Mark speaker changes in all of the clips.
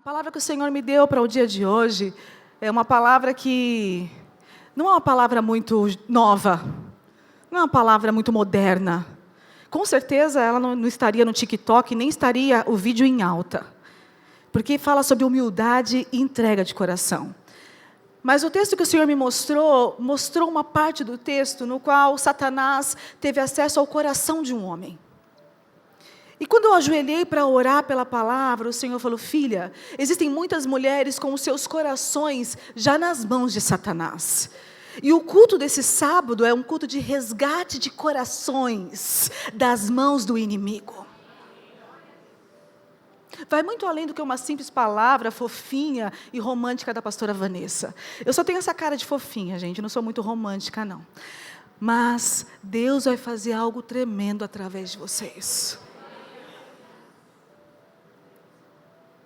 Speaker 1: A palavra que o Senhor me deu para o dia de hoje é uma palavra que não é uma palavra muito nova, não é uma palavra muito moderna. Com certeza ela não estaria no TikTok, nem estaria o vídeo em alta, porque fala sobre humildade e entrega de coração. Mas o texto que o Senhor me mostrou uma parte do texto no qual Satanás teve acesso ao coração de um homem. E quando eu ajoelhei para orar pela palavra, o Senhor falou: filha, existem muitas mulheres com os seus corações já nas mãos de Satanás. E o culto desse sábado é um culto de resgate de corações das mãos do inimigo. Vai muito além do que uma simples palavra fofinha e romântica da pastora Vanessa. Eu só tenho essa cara de fofinha, gente, eu não sou muito romântica, não. Mas Deus vai fazer algo tremendo através de vocês.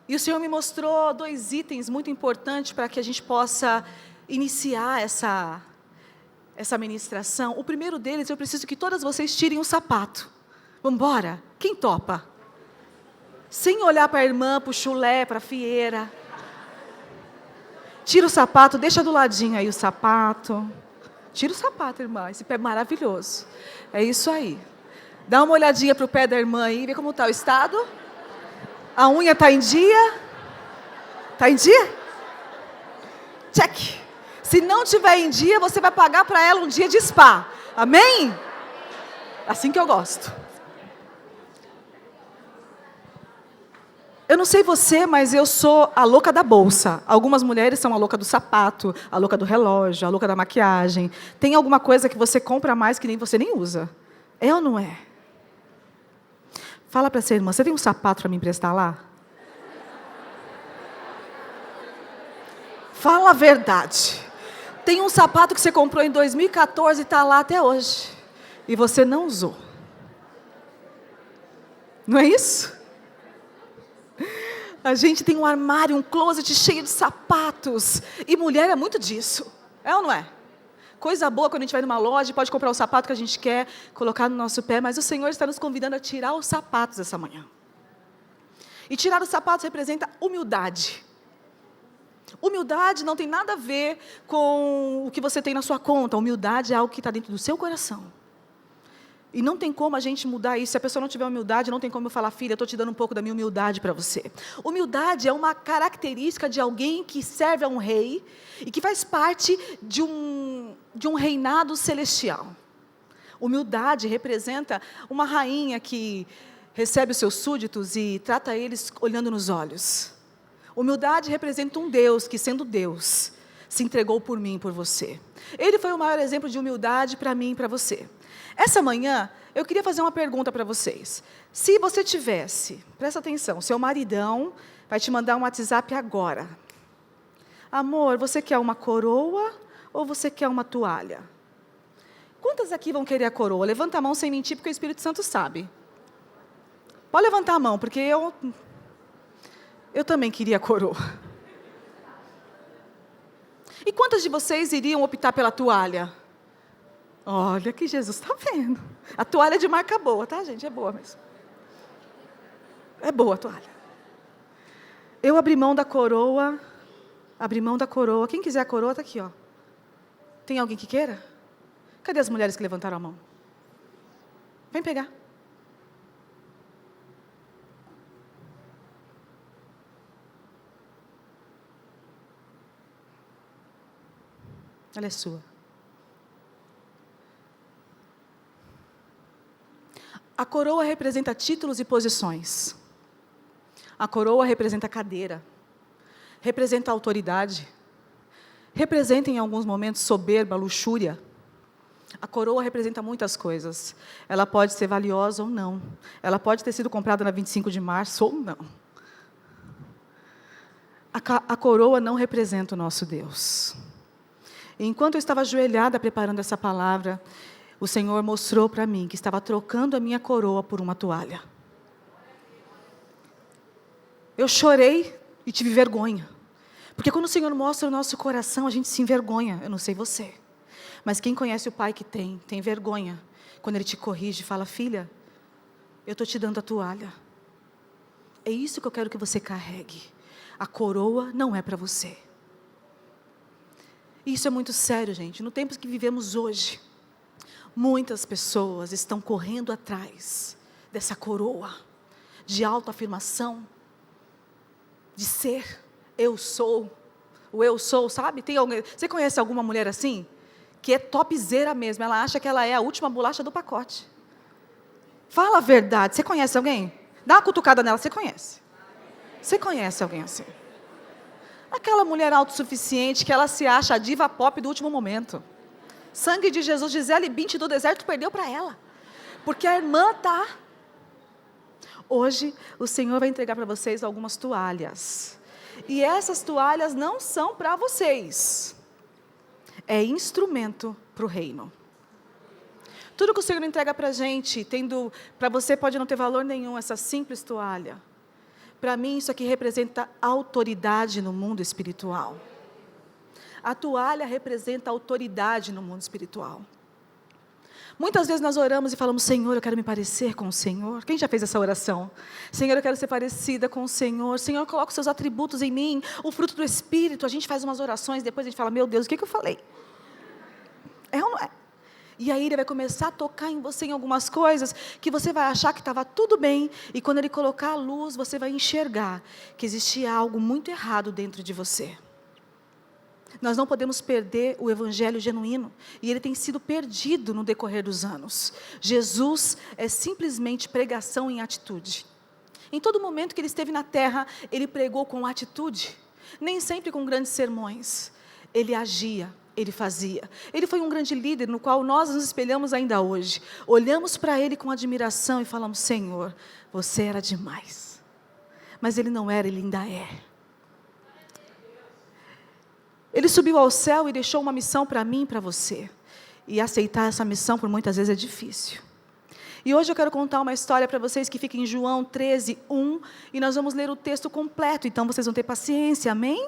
Speaker 1: E o Senhor me mostrou 2 itens muito importantes para que a gente possa iniciar essa ministração. O primeiro deles, eu preciso que todas vocês tirem o sapato. Vamos embora? Quem topa? Sem olhar para a irmã, para o chulé, para a fieira. Tira o sapato, deixa do ladinho aí o sapato. Tira o sapato, irmã, esse pé é maravilhoso. É isso aí. Dá uma olhadinha para o pé da irmã aí, vê como está o estado. A unha está em dia? Está em dia? Check. Se não estiver em dia, você vai pagar para ela um dia de spa. Amém? Assim que eu gosto. Eu não sei você, mas eu sou a louca da bolsa. Algumas mulheres são a louca do sapato, a louca do relógio, a louca da maquiagem. Tem alguma coisa que você compra mais que você nem usa? É ou não é? Fala para essa irmã, você tem um sapato para me emprestar lá? Fala a verdade. Tem um sapato que você comprou em 2014 e está lá até hoje. E você não usou. Não é isso? A gente tem um armário, um closet cheio de sapatos. E mulher é muito disso. É ou não é? Coisa boa quando a gente vai numa loja, pode comprar o sapato que a gente quer, colocar no nosso pé, mas o Senhor está nos convidando a tirar os sapatos essa manhã. E tirar os sapatos representa humildade. Humildade não tem nada a ver com o que você tem na sua conta. Humildade é algo que está dentro do seu coração. E não tem como a gente mudar isso. Se a pessoa não tiver humildade, não tem como eu falar: filha, eu estou te dando um pouco da minha humildade para você. Humildade é uma característica de alguém que serve a um rei e que faz parte de um reinado celestial. Humildade representa uma rainha que recebe os seus súditos e trata eles olhando nos olhos. Humildade representa um Deus que, sendo Deus, se entregou por mim e por você. Ele foi o maior exemplo de humildade para mim e para você. Essa manhã, eu queria fazer uma pergunta para vocês. Se você tivesse, presta atenção, seu maridão vai te mandar um WhatsApp agora. Amor, você quer uma coroa ou você quer uma toalha? Quantas aqui vão querer a coroa? Levanta a mão sem mentir, porque o Espírito Santo sabe. Pode levantar a mão, porque eu também queria a coroa. E quantas de vocês iriam optar pela toalha? Olha que Jesus está vendo. A toalha é de marca boa, tá, gente? É boa mesmo. É boa a toalha. Eu abri mão da coroa. Quem quiser a coroa, está aqui, ó. Tem alguém que queira? Cadê as mulheres que levantaram a mão? Vem pegar. Ela é sua. A coroa representa títulos e posições. A coroa representa cadeira. Representa autoridade. Representa, em alguns momentos, soberba, luxúria. A coroa representa muitas coisas. Ela pode ser valiosa ou não. Ela pode ter sido comprada na 25 de março ou não. A coroa não representa o nosso Deus. E enquanto eu estava ajoelhada preparando essa palavra, o Senhor mostrou para mim que estava trocando a minha coroa por uma toalha. Eu chorei e tive vergonha. Porque quando o Senhor mostra o nosso coração, a gente se envergonha. Eu não sei você. Mas quem conhece o pai que tem vergonha. Quando ele te corrige e fala: filha, eu estou te dando a toalha. É isso que eu quero que você carregue. A coroa não é para você. Isso é muito sério, gente. No tempo que vivemos hoje, muitas pessoas estão correndo atrás dessa coroa de autoafirmação, de ser, eu sou, o eu sou, sabe? Você conhece alguma mulher assim? Que é topzera mesmo, ela acha que ela é a última bolacha do pacote. Fala a verdade, você conhece alguém? Dá uma cutucada nela, você conhece. Você conhece alguém assim? Aquela mulher autossuficiente que ela se acha a diva pop do último momento. Sangue de Jesus, Gisele Bündchen do deserto perdeu para ela. Porque a irmã está. Hoje, o Senhor vai entregar para vocês algumas toalhas. E essas toalhas não são para vocês. É instrumento para o reino. Tudo que o Senhor entrega para a gente, para você pode não ter valor nenhum, essa simples toalha. Para mim, isso aqui representa autoridade no mundo espiritual. A toalha representa autoridade no mundo espiritual. Muitas vezes nós oramos e falamos, Senhor, eu quero me parecer com o Senhor. Quem já fez essa oração? Senhor, eu quero ser parecida com o Senhor. Senhor, coloca os seus atributos em mim, o fruto do Espírito. A gente faz umas orações, depois a gente fala, meu Deus, o que eu falei? É ou não é? E aí Ele vai começar a tocar em você em algumas coisas que você vai achar que estava tudo bem. E quando Ele colocar a luz, você vai enxergar que existia algo muito errado dentro de você. Nós não podemos perder o evangelho genuíno. E ele tem sido perdido no decorrer dos anos. Jesus é simplesmente pregação em atitude. Em todo momento que ele esteve na terra, ele pregou com atitude. Nem sempre com grandes sermões. Ele agia, ele fazia. Ele foi um grande líder no qual nós nos espelhamos ainda hoje. Olhamos para ele com admiração e falamos, Senhor, você era demais. Mas ele não era, ele ainda é. Ele subiu ao céu e deixou uma missão para mim e para você. E aceitar essa missão por muitas vezes é difícil. E hoje eu quero contar uma história para vocês que fica em João 13, 1. E nós vamos ler o texto completo, então vocês vão ter paciência, amém?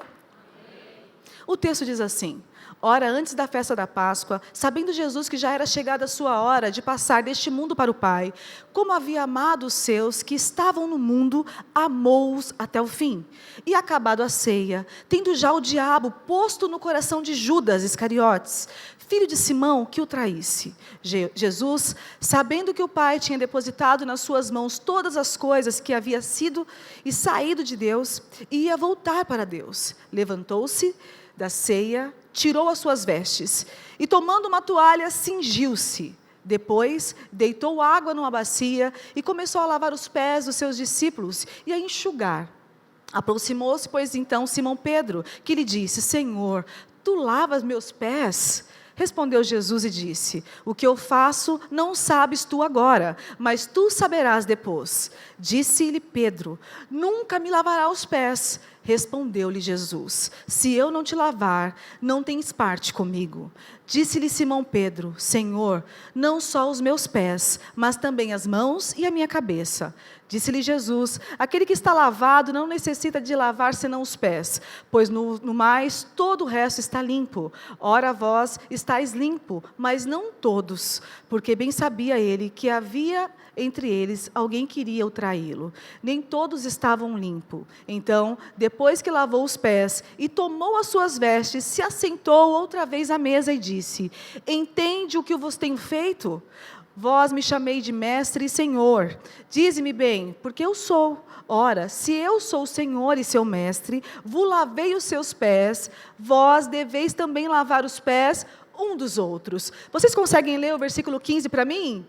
Speaker 1: O texto diz assim, ora, antes da festa da Páscoa, sabendo Jesus que já era chegada a sua hora de passar deste mundo para o Pai, como havia amado os seus que estavam no mundo, amou-os até o fim. E acabado a ceia, tendo já o diabo posto no coração de Judas Iscariotes, filho de Simão, que o traísse. Jesus, sabendo que o Pai tinha depositado nas suas mãos todas as coisas que havia sido e saído de Deus, ia voltar para Deus. Levantou-se da ceia, tirou as suas vestes e, tomando uma toalha, cingiu-se. Depois, deitou água numa bacia e começou a lavar os pés dos seus discípulos e a enxugar. Aproximou-se, pois, então, Simão Pedro, que lhe disse, Senhor, tu lavas meus pés? Respondeu Jesus e disse, o que eu faço não sabes tu agora, mas tu saberás depois. Disse-lhe Pedro, nunca me lavará os pés. Respondeu-lhe Jesus, se eu não te lavar, não tens parte comigo. Disse-lhe Simão Pedro, Senhor, não só os meus pés, mas também as mãos e a minha cabeça. Disse-lhe Jesus, aquele que está lavado não necessita de lavar senão os pés, pois no mais todo o resto está limpo. Ora vós estáis limpo, mas não todos, porque bem sabia ele que havia entre eles alguém que iria o traí-lo. Nem todos estavam limpos. Então, depois que lavou os pés e tomou as suas vestes, se assentou outra vez à mesa e disse, entende o que eu vos tenho feito? Vós me chamei de mestre e senhor. Dize-me bem, porque eu sou. Ora, se eu sou o Senhor e seu mestre, vos lavei os seus pés, vós deveis também lavar os pés um dos outros. Vocês conseguem ler o versículo 15 para mim?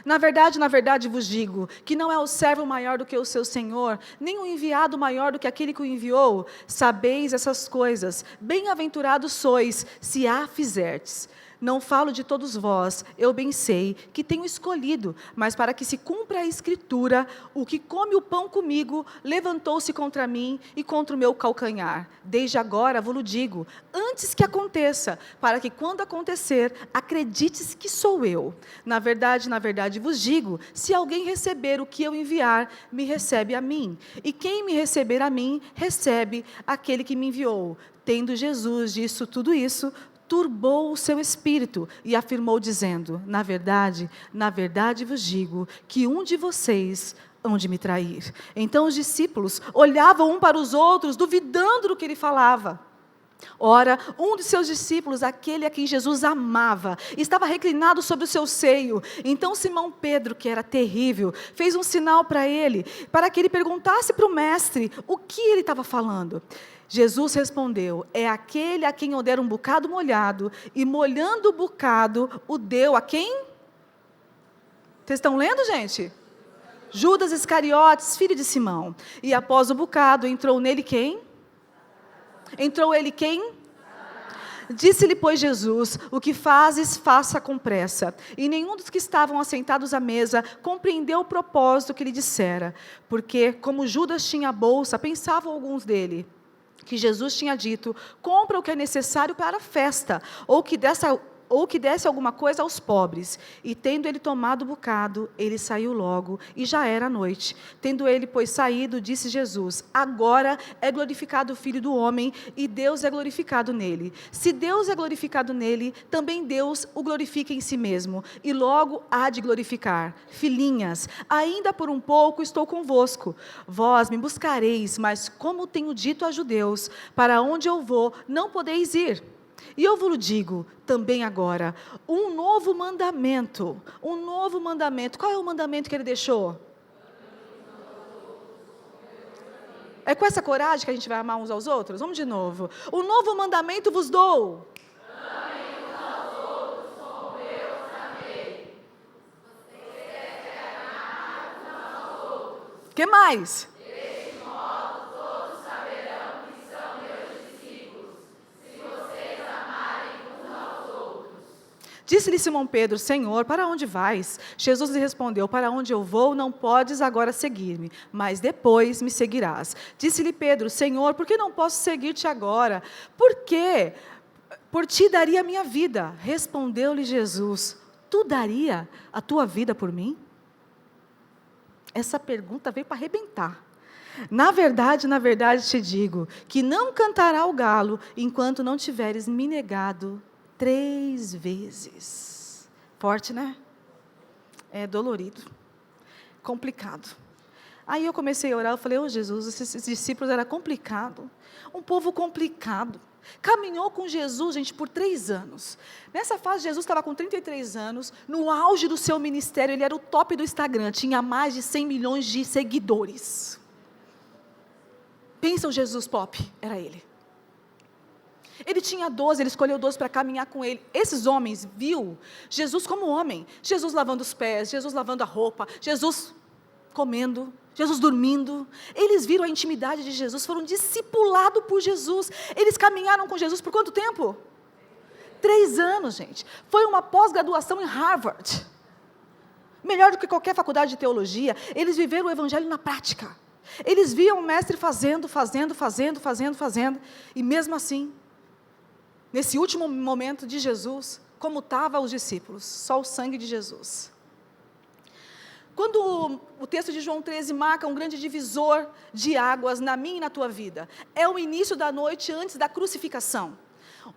Speaker 1: Na verdade vos digo, que não é o servo maior do que o seu senhor, nem o enviado maior do que aquele que o enviou. Sabeis essas coisas, bem-aventurados sois, se a fizerdes. Não falo de todos vós, eu bem sei que tenho escolhido, mas para que se cumpra a Escritura, o que come o pão comigo, levantou-se contra mim e contra o meu calcanhar. Desde agora vos-lo digo, antes que aconteça, para que quando acontecer, acredites que sou eu. Na verdade vos digo, se alguém receber o que eu enviar, me recebe a mim. E quem me receber a mim, recebe aquele que me enviou. Tendo Jesus dito tudo isso, turbou o seu espírito e afirmou dizendo: na verdade vos digo que um de vocês hão de me trair. Então os discípulos olhavam um para os outros, duvidando do que ele falava. Ora, um de seus discípulos, aquele a quem Jesus amava, estava reclinado sobre o seu seio. Então Simão Pedro, que era terrível, fez um sinal para ele, para que ele perguntasse para o mestre o que ele estava falando. Jesus respondeu: é aquele a quem eu der um bocado molhado, e molhando o bocado, o deu a quem? Vocês estão lendo, gente? Judas Iscariotes, filho de Simão. E após o bocado, entrou nele quem? Entrou ele quem? Disse-lhe, pois, Jesus: o que fazes, faça com pressa. E nenhum dos que estavam assentados à mesa compreendeu o propósito que lhe dissera. Porque, como Judas tinha a bolsa, pensavam alguns dele que Jesus tinha dito: compra o que é necessário para a festa, ou que desse alguma coisa aos pobres. E tendo ele tomado o bocado, ele saiu logo, e já era noite. Tendo ele, pois, saído, disse Jesus: agora é glorificado o Filho do Homem, e Deus é glorificado nele. Se Deus é glorificado nele, também Deus o glorifica em si mesmo, e logo há de glorificar. Filhinhas, ainda por um pouco estou convosco. Vós me buscareis, mas como tenho dito aos judeus, para onde eu vou, não podeis ir. E eu vos digo também agora, um novo mandamento. Qual é o mandamento que ele deixou? É com essa coragem que a gente vai amar uns aos outros? Vamos de novo. Um novo mandamento vos dou. Amem uns aos outros como eu os amei. Vocês devem amar uns aos outros. O que mais? Disse-lhe Simão Pedro: Senhor, para onde vais? Jesus lhe respondeu: para onde eu vou, não podes agora seguir-me, mas depois me seguirás. Disse-lhe Pedro: Senhor, por que não posso seguir-te agora? Por quê? Por ti daria a minha vida. Respondeu-lhe Jesus: tu daria a tua vida por mim? Essa pergunta veio para arrebentar. Na verdade te digo, que não cantará o galo, enquanto não tiveres me negado 3 vezes. Forte, né? É dolorido. Complicado. Aí eu comecei a orar, eu falei: Jesus, esses discípulos era complicado. Um povo complicado. Caminhou com Jesus, gente, por 3 anos. Nessa fase, Jesus estava com 33 anos, no auge do seu ministério, ele era o top do Instagram, tinha mais de 100 milhões de seguidores. Pensa o Jesus pop, era ele. Ele tinha 12, ele escolheu 12 para caminhar com ele. Esses homens viu Jesus como homem. Jesus lavando os pés, Jesus lavando a roupa, Jesus comendo, Jesus dormindo. Eles viram a intimidade de Jesus, foram discipulados por Jesus. Eles caminharam com Jesus por quanto tempo? 3 anos, gente. Foi uma pós-graduação em Harvard. Melhor do que qualquer faculdade de teologia. Eles viveram o evangelho na prática. Eles viam o mestre fazendo. E mesmo assim, nesse último momento de Jesus, como estavam os discípulos? Só o sangue de Jesus. Quando o texto de João 13 marca um grande divisor de águas na minha e na tua vida, é o início da noite antes da crucificação.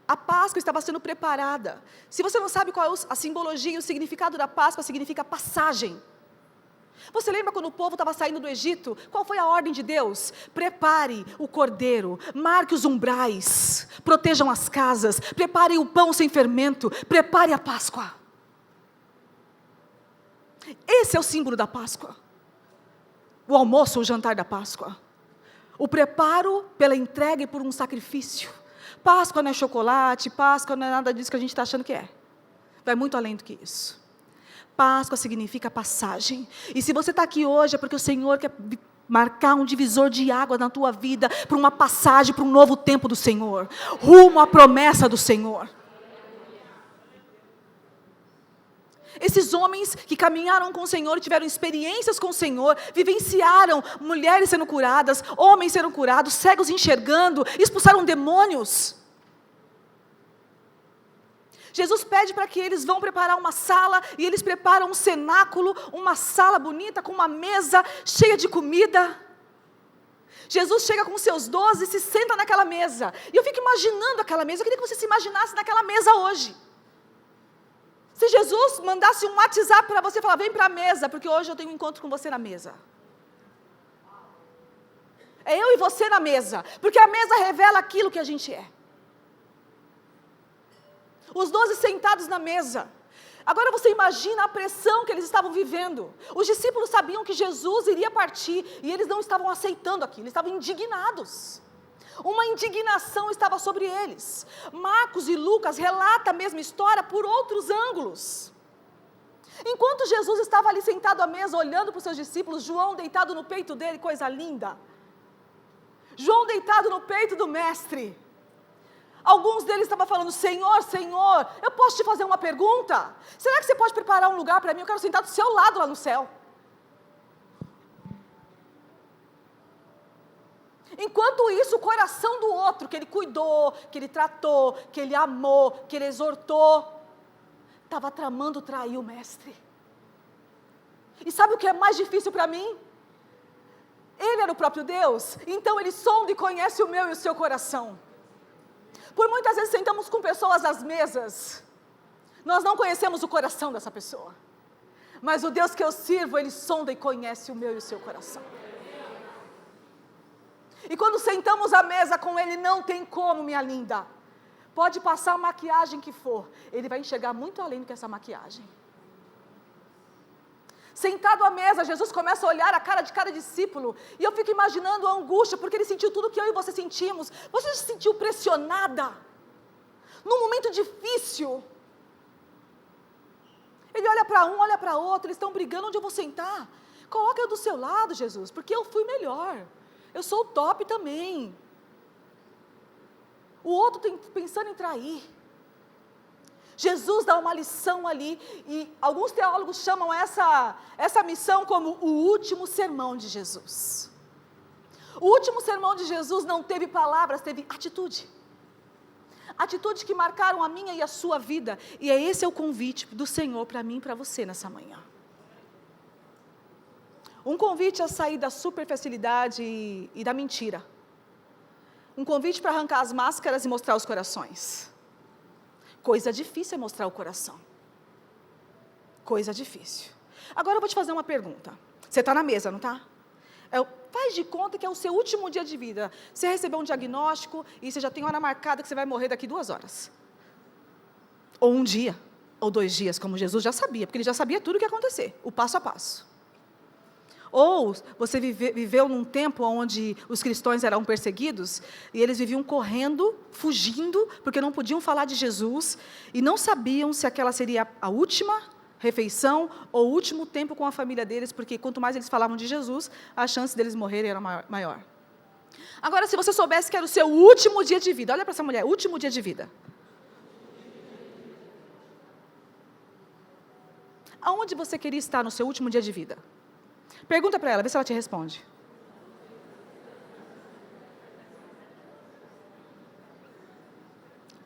Speaker 1: A Páscoa estava sendo preparada. Se você não sabe qual é a simbologia e o significado da Páscoa, significa passagem. Você lembra quando o povo estava saindo do Egito? Qual foi a ordem de Deus? Prepare o cordeiro, marque os umbrais, protejam as casas, prepare o pão sem fermento, prepare a Páscoa. Esse é o símbolo da Páscoa. O almoço, o jantar da Páscoa. O preparo pela entrega e por um sacrifício. Páscoa não é chocolate, Páscoa não é nada disso que a gente está achando que é. Vai muito além do que isso. Páscoa significa passagem. E se você está aqui hoje é porque o Senhor quer marcar um divisor de água na tua vida, para uma passagem, para um novo tempo do Senhor, rumo à promessa do Senhor. Esses homens que caminharam com o Senhor e tiveram experiências com o Senhor, vivenciaram mulheres sendo curadas, homens sendo curados, cegos enxergando, expulsaram demônios. Jesus pede para que eles vão preparar uma sala, e eles preparam um cenáculo, uma sala bonita, com uma mesa cheia de comida. Jesus chega com os seus 12 e se senta naquela mesa. E eu fico imaginando aquela mesa. Eu queria que você se imaginasse naquela mesa hoje. Se Jesus mandasse um WhatsApp para você e falar, vem para a mesa, porque hoje eu tenho um encontro com você na mesa. É eu e você na mesa, porque a mesa revela aquilo que a gente é. Os 12 sentados na mesa. Agora você imagina a pressão que eles estavam vivendo. Os discípulos sabiam que Jesus iria partir e eles não estavam aceitando aquilo, eles estavam indignados. Uma indignação estava sobre eles. Marcos e Lucas relatam a mesma história por outros ângulos. Enquanto Jesus estava ali sentado à mesa, olhando para os seus discípulos, João deitado no peito dele, coisa linda. João deitado no peito do mestre. Alguns deles estavam falando, Senhor, Senhor, eu posso te fazer uma pergunta? Será que você pode preparar um lugar para mim? Eu quero sentar do seu lado lá no céu. Enquanto isso, o coração do outro, que ele cuidou, que ele tratou, que ele amou, que ele exortou, estava tramando trair o mestre. E sabe o que é mais difícil para mim? Ele era o próprio Deus, então ele sonda e conhece o meu e o seu coração. Por muitas vezes sentamos com pessoas às mesas, nós não conhecemos o coração dessa pessoa, mas o Deus que eu sirvo, Ele sonda e conhece o meu e o seu coração. E quando sentamos à mesa com Ele, não tem como, minha linda, pode passar a maquiagem que for, Ele vai enxergar muito além do que essa maquiagem. Sentado à mesa, Jesus começa a olhar a cara de cada discípulo, e eu fico imaginando a angústia, porque Ele sentiu tudo que eu e você sentimos. Você se sentiu pressionada? Num momento difícil? Ele olha para um, olha para outro, eles estão brigando, onde eu vou sentar? Coloca eu do seu lado, Jesus, porque eu fui melhor. Eu sou o top também. O outro tem pensando em trair. Jesus dá uma lição ali, e alguns teólogos chamam essa missão como o último sermão de Jesus. O último sermão de Jesus não teve palavras, teve atitude. Atitudes que marcaram a minha e a sua vida, e esse é o convite do Senhor para mim e para você nessa manhã. Um convite a sair da superficialidade e da mentira. Um convite para arrancar as máscaras e mostrar os corações. Coisa difícil é mostrar o coração. Coisa difícil. Agora eu vou te fazer uma pergunta. Você está na mesa, não está? Faz de conta que é o seu último dia de vida. Você recebeu um diagnóstico e você já tem hora marcada que você vai morrer daqui 2 horas. Ou 1 dia, ou 2 dias, como Jesus já sabia, porque Ele já sabia tudo o que ia acontecer, o passo a passo. Ou você viveu num tempo onde os cristãos eram perseguidos, e eles viviam correndo, fugindo, porque não podiam falar de Jesus, e não sabiam se aquela seria a última refeição, ou o último tempo com a família deles, porque quanto mais eles falavam de Jesus, a chance deles morrerem era maior. Agora, se você soubesse que era o seu último dia de vida, olha para essa mulher, último dia de vida. Aonde você queria estar no seu último dia de vida? Pergunta para ela, vê se ela te responde.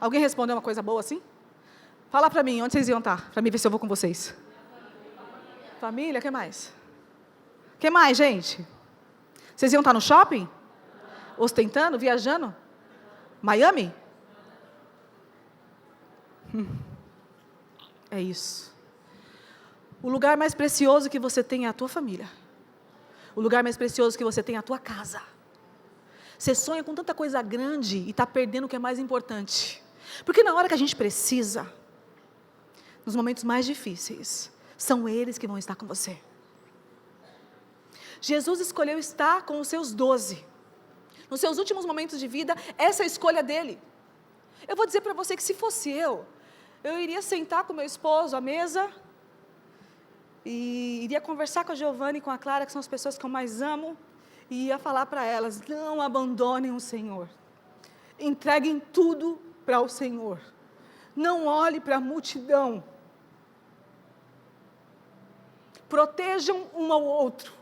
Speaker 1: Alguém respondeu uma coisa boa assim? Fala para mim, onde vocês iam estar? Para mim ver se eu vou com vocês. Família, o que mais? O que mais, gente? Vocês iam estar no shopping? Ostentando, viajando? Miami? É isso. O lugar mais precioso que você tem é a tua família. O lugar mais precioso que você tem é a tua casa. Você sonha com tanta coisa grande e está perdendo o que é mais importante. Porque na hora que a gente precisa, nos momentos mais difíceis, são eles que vão estar com você. Jesus escolheu estar com os seus 12. Nos seus últimos momentos de vida, essa é a escolha dele. Eu vou dizer para você que se fosse eu iria sentar com meu esposo à mesa, e iria conversar com a Giovana e com a Clara, que são as pessoas que eu mais amo, e ia falar para elas, não abandonem o Senhor. Entreguem tudo para o Senhor. Não olhe para a multidão. Protejam um ao outro.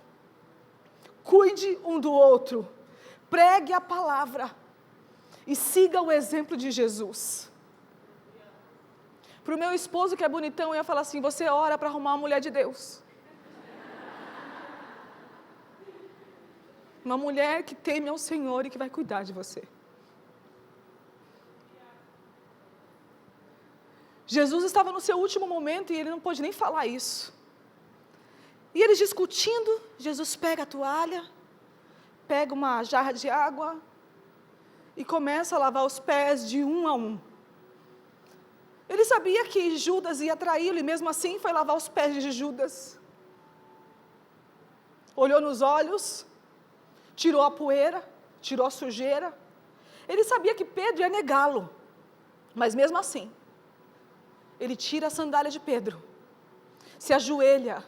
Speaker 1: Cuide um do outro. Pregue a palavra. E siga o exemplo de Jesus. Para o meu esposo que é bonitão, eu ia falar assim, você ora para arrumar uma mulher de Deus. Uma mulher que teme ao Senhor e que vai cuidar de você. Jesus estava no seu último momento e ele não pôde nem falar isso. E eles discutindo, Jesus pega a toalha, pega uma jarra de água e começa a lavar os pés de um a um. Ele sabia que Judas ia traí-lo e mesmo assim foi lavar os pés de Judas. Olhou nos olhos, tirou a poeira, tirou a sujeira. Ele sabia que Pedro ia negá-lo, mas mesmo assim, ele tira a sandália de Pedro, se ajoelha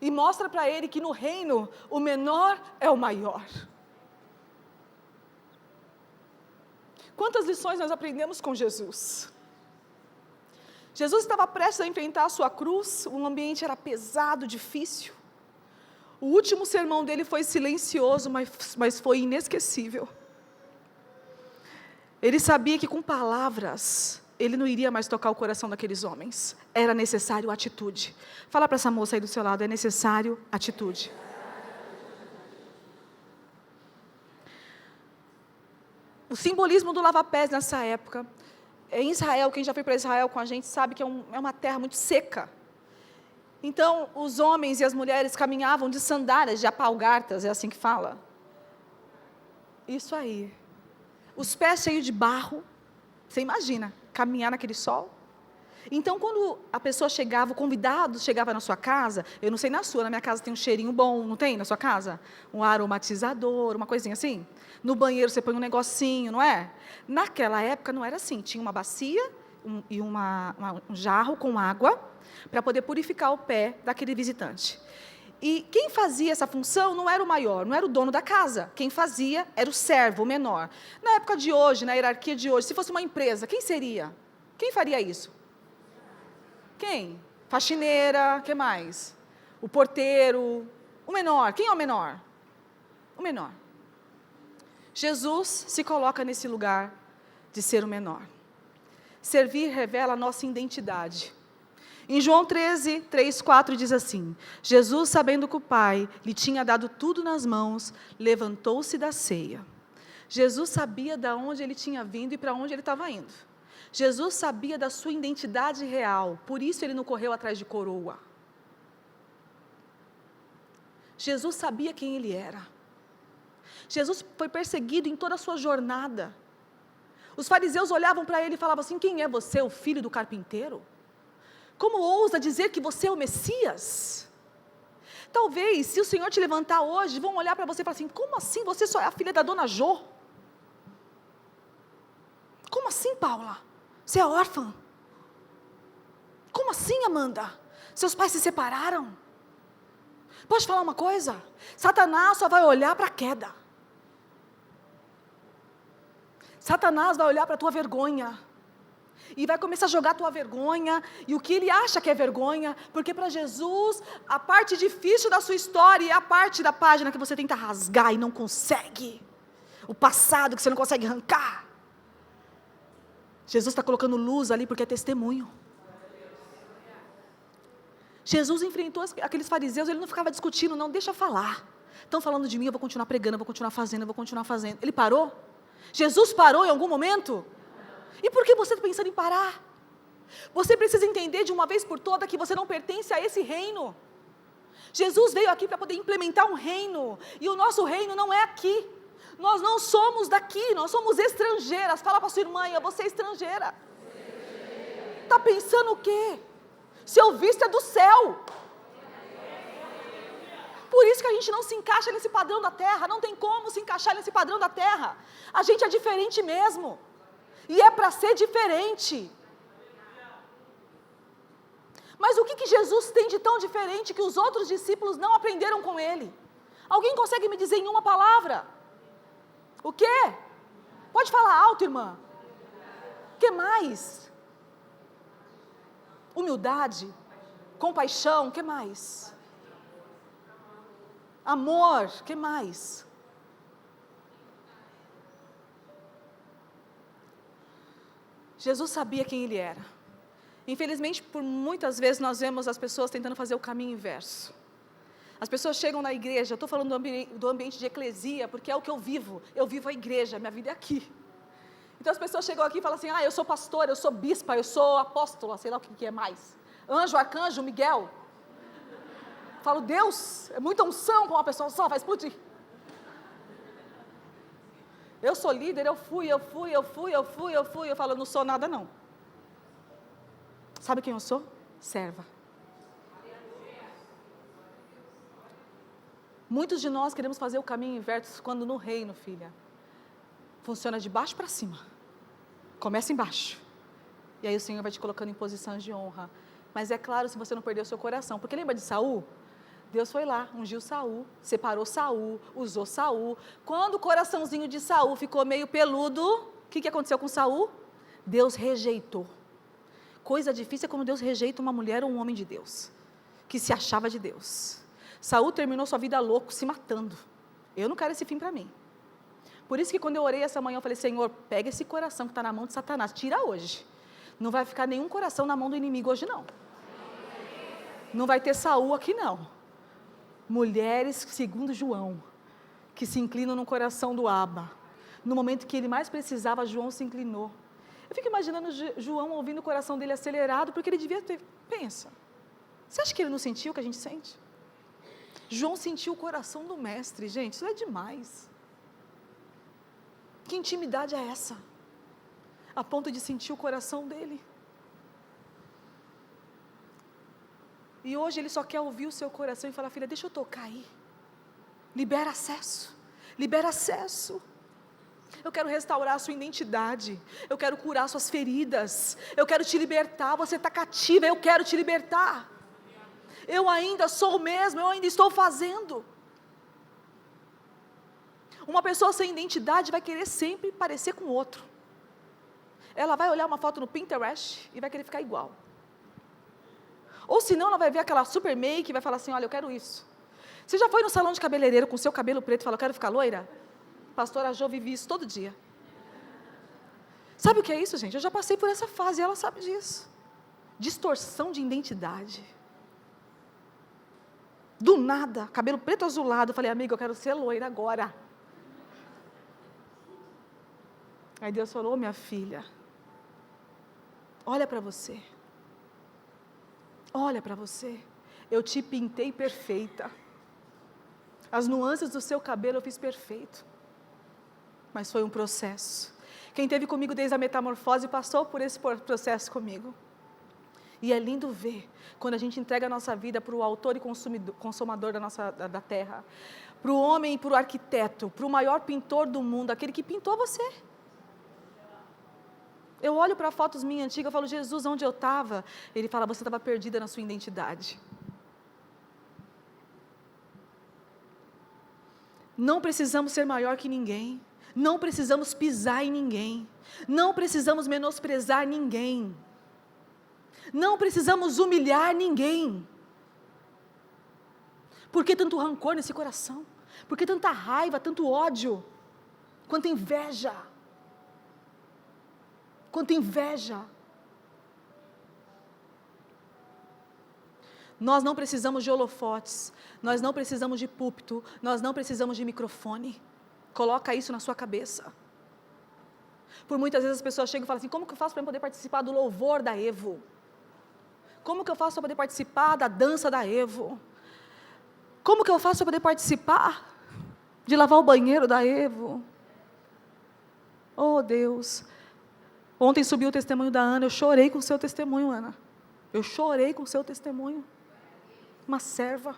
Speaker 1: e mostra para ele que no reino o menor é o maior. Quantas lições nós aprendemos com Jesus? Jesus estava prestes a enfrentar a sua cruz, o ambiente era pesado, difícil. O último sermão dele foi silencioso, mas foi inesquecível. Ele sabia que com palavras, ele não iria mais tocar o coração daqueles homens. Era necessário atitude. Fala para essa moça aí do seu lado, é necessário atitude. O simbolismo do lava-pés nessa época, em Israel, quem já foi para Israel com a gente sabe que é uma terra muito seca. Então, os homens e as mulheres caminhavam de sandálias, de apalgartas, é assim que fala? Isso aí. Os pés cheios de barro, você imagina, caminhar naquele sol? Então, quando a pessoa chegava, o convidado chegava na sua casa, eu não sei na sua, na minha casa tem um cheirinho bom, não tem na sua casa? Um aromatizador, uma coisinha assim? No banheiro você põe um negocinho, não é? Naquela época não era assim, tinha uma bacia e um jarro com água, para poder purificar o pé daquele visitante. E quem fazia essa função não era o maior, não era o dono da casa. Quem fazia era o servo, o menor. Na época de hoje, na hierarquia de hoje, se fosse uma empresa, quem seria? Quem faria isso? Quem? Faxineira, que mais? O porteiro, o menor. Quem é o menor? O menor. Jesus se coloca nesse lugar de ser o menor. Servir revela a nossa identidade. Em João 13, 3, 4 diz assim: Jesus, sabendo que o Pai lhe tinha dado tudo nas mãos, levantou-se da ceia. Jesus sabia de onde ele tinha vindo e para onde ele estava indo. Jesus sabia da sua identidade real, por isso ele não correu atrás de coroa. Jesus sabia quem ele era. Jesus foi perseguido em toda a sua jornada. Os fariseus olhavam para ele e falavam assim: quem é você, o filho do carpinteiro? Como ousa dizer que você é o Messias? Talvez, se o Senhor te levantar hoje, vão olhar para você e falar assim: como assim você só é a filha da dona Jô? Como assim, Paula? Você é órfã? Como assim, Amanda? Seus pais se separaram? Posso falar uma coisa? Satanás só vai olhar para a queda. Satanás vai olhar para a tua vergonha. E vai começar a jogar a tua vergonha, e o que ele acha que é vergonha, porque para Jesus, a parte difícil da sua história é a parte da página que você tenta rasgar e não consegue. O passado que você não consegue arrancar. Jesus está colocando luz ali porque é testemunho. Jesus enfrentou aqueles fariseus, ele não ficava discutindo, não, deixa eu falar. Estão falando de mim, eu vou continuar pregando, eu vou continuar fazendo, eu vou continuar fazendo. Ele parou? Jesus parou em algum momento? E por que você está pensando em parar? Você precisa entender de uma vez por toda que você não pertence a esse reino. Jesus veio aqui para poder implementar um reino, e o nosso reino não é aqui. Nós não somos daqui, nós somos estrangeiras. Fala para sua irmã: você é estrangeira. Está pensando o quê? Seu visto é do céu. Por isso que a gente não se encaixa nesse padrão da terra, não tem como se encaixar nesse padrão da terra. A gente é diferente mesmo. E é para ser diferente. Mas o que Jesus tem de tão diferente que os outros discípulos não aprenderam com ele? Alguém consegue me dizer em uma palavra? O quê? Pode falar alto, irmã. O que mais? Humildade, compaixão, o que mais? Amor, o que mais? Jesus sabia quem ele era. Infelizmente, por muitas vezes nós vemos as pessoas tentando fazer o caminho inverso. As pessoas chegam na igreja, eu estou falando do ambiente de eclesia, porque é o que eu vivo a igreja, minha vida é aqui. Então as pessoas chegam aqui e falam assim, eu sou pastora, eu sou bispa, eu sou apóstola, sei lá o que é mais, anjo, arcanjo, Miguel. Falo, Deus, é muita unção para uma pessoa só, vai explodir. Eu sou líder, eu fui, eu falo, não sou nada não. Sabe quem eu sou? Serva. Muitos de nós queremos fazer o caminho inverso quando no reino, filha, funciona de baixo para cima. Começa embaixo. E aí o Senhor vai te colocando em posições de honra. Mas é claro, se você não perder o seu coração. Porque lembra de Saul? Deus foi lá, ungiu Saul, separou Saul, usou Saul. Quando o coraçãozinho de Saul ficou meio peludo, o que aconteceu com Saul? Deus rejeitou. Coisa difícil é quando Deus rejeita uma mulher ou um homem de Deus, que se achava de Deus. Saul terminou sua vida louco, se matando. Eu não quero esse fim para mim. Por isso que quando eu orei essa manhã, eu falei, Senhor, pega esse coração que está na mão de Satanás, tira hoje. Não vai ficar nenhum coração na mão do inimigo hoje não. Não vai ter Saul aqui não. Mulheres, segundo João, que se inclinam no coração do Abba. No momento que ele mais precisava, João se inclinou. Eu fico imaginando João ouvindo o coração dele acelerado, porque ele devia ter, pensa, você acha que ele não sentiu o que a gente sente? João sentiu o coração do mestre, gente, isso é demais. Que intimidade é essa? A ponto de sentir o coração dele. E hoje ele só quer ouvir o seu coração e falar, filha, deixa eu tocar aí. Libera acesso. Libera acesso. Eu quero restaurar a sua identidade. Eu quero curar suas feridas. Eu quero te libertar. Você está cativa, eu quero te libertar. Eu ainda sou o mesmo, eu ainda estou fazendo. Uma pessoa sem identidade vai querer sempre parecer com o outro. Ela vai olhar uma foto no Pinterest e vai querer ficar igual. Ou senão ela vai ver aquela super make e vai falar assim, olha, eu quero isso. Você já foi no salão de cabeleireiro com seu cabelo preto e falou, eu quero ficar loira? Pastora Jo vive isso todo dia. Sabe o que é isso, gente? Eu já passei por essa fase e ela sabe disso. Distorção de identidade. Do nada, cabelo preto azulado, eu falei, amiga, eu quero ser loira agora. Aí Deus falou, minha filha, olha para você. Olha para você, eu te pintei perfeita. As nuances do seu cabelo eu fiz perfeito. Mas foi um processo. Quem esteve comigo desde a metamorfose passou por esse processo comigo. E é lindo ver, quando a gente entrega a nossa vida para o autor e consumador da terra, para o homem e para o arquiteto, para o maior pintor do mundo, aquele que pintou você. Eu olho para fotos minhas antigas e falo, Jesus, onde eu estava? Ele fala, você estava perdida na sua identidade. Não precisamos ser maior que ninguém. Não precisamos pisar em ninguém. Não precisamos menosprezar ninguém. Não precisamos humilhar ninguém. Por que tanto rancor nesse coração? Por que tanta raiva, tanto ódio? Quanta inveja? Quanta inveja. Nós não precisamos de holofotes, nós não precisamos de púlpito, nós não precisamos de microfone. Coloca isso na sua cabeça. Por muitas vezes as pessoas chegam e falam assim, como que eu faço para poder participar do louvor da Evo? Como que eu faço para poder participar da dança da Evo? Como que eu faço para poder participar de lavar o banheiro da Evo? Oh Deus! Ontem subiu o testemunho da Ana, eu chorei com o seu testemunho, Ana. Eu chorei com o seu testemunho. Uma serva,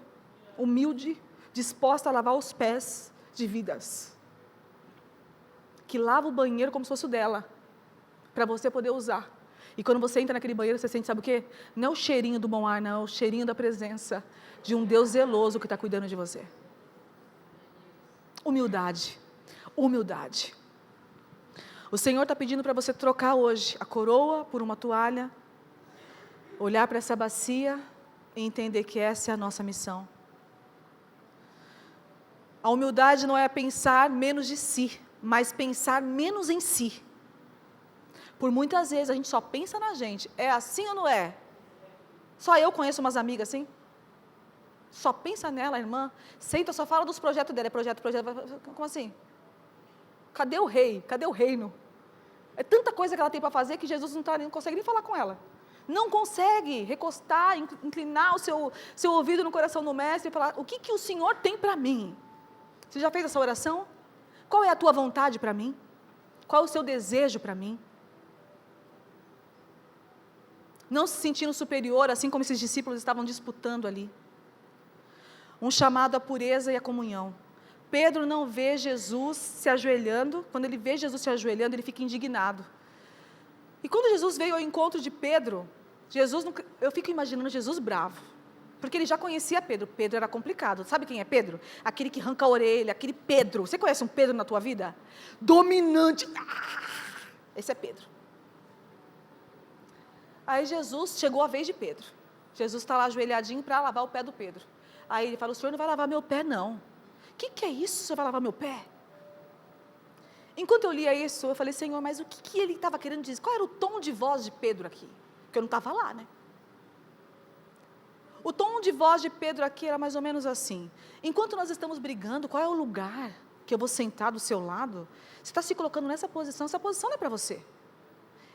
Speaker 1: humilde, disposta a lavar os pés de vidas. Que lava o banheiro como se fosse o dela, para você poder usar. E quando você entra naquele banheiro, você sente, sabe o quê? Não é o cheirinho do bom ar, não, é o cheirinho da presença de um Deus zeloso que está cuidando de você. Humildade, humildade. O Senhor está pedindo para você trocar hoje a coroa por uma toalha, olhar para essa bacia e entender que essa é a nossa missão. A humildade não é pensar menos de si, mas pensar menos em si. Por muitas vezes a gente só pensa na gente. É assim ou não é? Só eu conheço umas amigas assim? Só pensa nela, irmã. Senta, só fala dos projetos dela. É projeto. Como assim? Cadê o rei? Cadê o reino? É tanta coisa que ela tem para fazer que Jesus não consegue nem falar com ela. Não consegue recostar, inclinar o seu ouvido no coração do mestre e falar, o que o Senhor tem para mim? Você já fez essa oração? Qual é a tua vontade para mim? Qual é o seu desejo para mim? Não se sentindo superior, assim como esses discípulos estavam disputando ali. Um chamado à pureza e à comunhão. Pedro não vê Jesus se ajoelhando. Quando ele vê Jesus se ajoelhando, ele fica indignado. E quando Jesus veio ao encontro de Pedro, eu fico imaginando Jesus bravo. Porque ele já conhecia Pedro. Pedro era complicado. Sabe quem é Pedro? Aquele que arranca a orelha, aquele Pedro. Você conhece um Pedro na tua vida? Dominante. Esse é Pedro. Aí Jesus, chegou a vez de Pedro. Jesus está lá ajoelhadinho para lavar o pé do Pedro. Aí ele fala, o senhor não vai lavar meu pé não. O que é isso, o senhor vai lavar meu pé? Enquanto eu lia isso, eu falei, Senhor, mas o que ele estava querendo dizer? Qual era o tom de voz de Pedro aqui? Porque eu não estava lá, né? O tom de voz de Pedro aqui era mais ou menos assim. Enquanto nós estamos brigando, qual é o lugar que eu vou sentar do seu lado? Você está se colocando nessa posição, essa posição não é para você.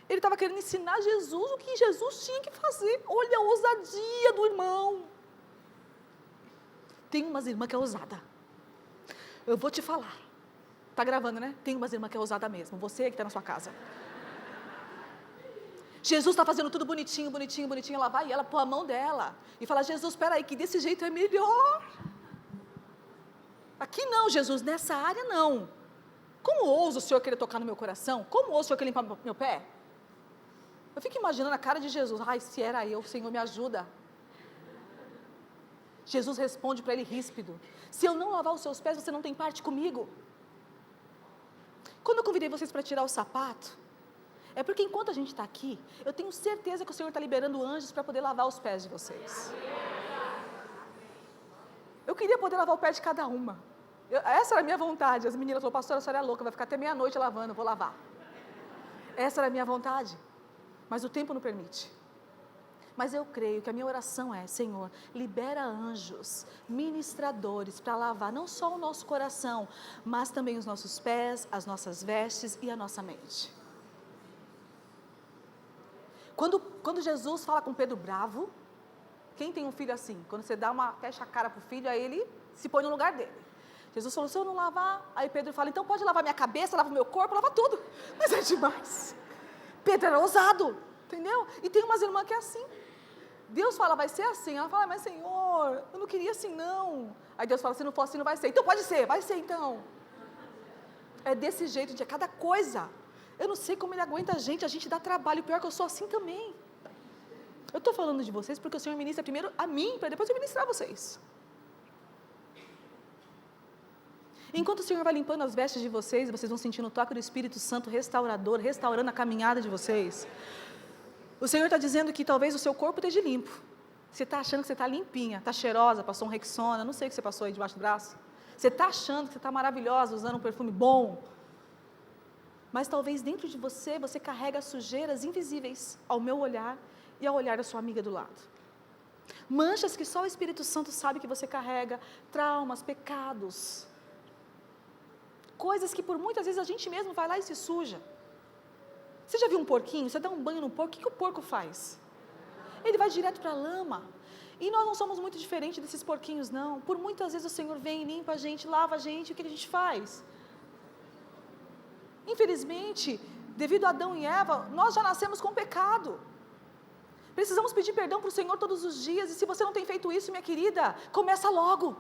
Speaker 1: Ele estava querendo ensinar Jesus o que Jesus tinha que fazer. Olha a ousadia do irmão. Tem umas irmãs que é ousada. Eu vou te falar. Está gravando, né? Tem umas irmãs que é ousada mesmo. Você que está na sua casa. Jesus está fazendo tudo bonitinho, bonitinho, bonitinho. Ela vai e ela põe a mão dela. E fala, Jesus, espera aí, que desse jeito é melhor. Aqui não, Jesus, nessa área não. Como ousa o Senhor querer tocar no meu coração? Como ousa o Senhor querer limpar meu pé? Eu fico imaginando a cara de Jesus. Ai, se era eu, Senhor, me ajuda. Jesus responde para ele ríspido. Se eu não lavar os seus pés, você não tem parte comigo. Quando eu convidei vocês para tirar o sapato, é porque enquanto a gente está aqui, eu tenho certeza que o Senhor está liberando anjos para poder lavar os pés de vocês. Eu queria poder lavar o pé de cada uma. Essa era a minha vontade. As meninas falaram, pastora, a senhora é louca, vai ficar até meia-noite lavando, eu vou lavar. Essa era a minha vontade. Mas o tempo não permite. Mas eu creio que a minha oração é, Senhor, libera anjos, ministradores, para lavar não só o nosso coração, mas também os nossos pés, as nossas vestes e a nossa mente. Quando Jesus fala com Pedro bravo, quem tem um filho assim? Quando você fecha a cara para o filho, aí ele se põe no lugar dele. Jesus falou, se eu não lavar, aí Pedro fala, então pode lavar minha cabeça, lava meu corpo, lava tudo. Mas é demais. Pedro era ousado, entendeu? E tem umas irmãs que é assim. Deus fala, vai ser assim. Ela fala, mas Senhor, eu não queria assim não. Aí Deus fala, se não for assim não vai ser. Então pode ser, vai ser então. É desse jeito, gente, é cada coisa. Eu não sei como ele aguenta a gente dá trabalho. Pior que eu sou assim também. Eu estou falando de vocês porque o Senhor ministra primeiro a mim, para depois eu ministrar a vocês. Enquanto o Senhor vai limpando as vestes de vocês, vocês vão sentindo o toque do Espírito Santo restaurador, restaurando a caminhada de vocês. O Senhor está dizendo que talvez o seu corpo esteja limpo. Você está achando que você está limpinha, está cheirosa, passou um Rexona, não sei o que você passou aí debaixo do braço. Você está achando que você está maravilhosa, usando um perfume bom. Mas talvez dentro de você, você carrega sujeiras invisíveis ao meu olhar e ao olhar da sua amiga do lado. Manchas que só o Espírito Santo sabe que você carrega, traumas, pecados. Coisas que por muitas vezes a gente mesmo vai lá e se suja. Você já viu um porquinho? Você dá um banho no porco, o que o porco faz? Ele vai direto para a lama. E nós não somos muito diferentes desses porquinhos, não. Por muitas vezes o Senhor vem, limpa a gente, lava a gente, o que a gente faz? Infelizmente, devido a Adão e Eva, nós já nascemos com pecado. Precisamos pedir perdão para o Senhor todos os dias, e se você não tem feito isso, minha querida, começa logo.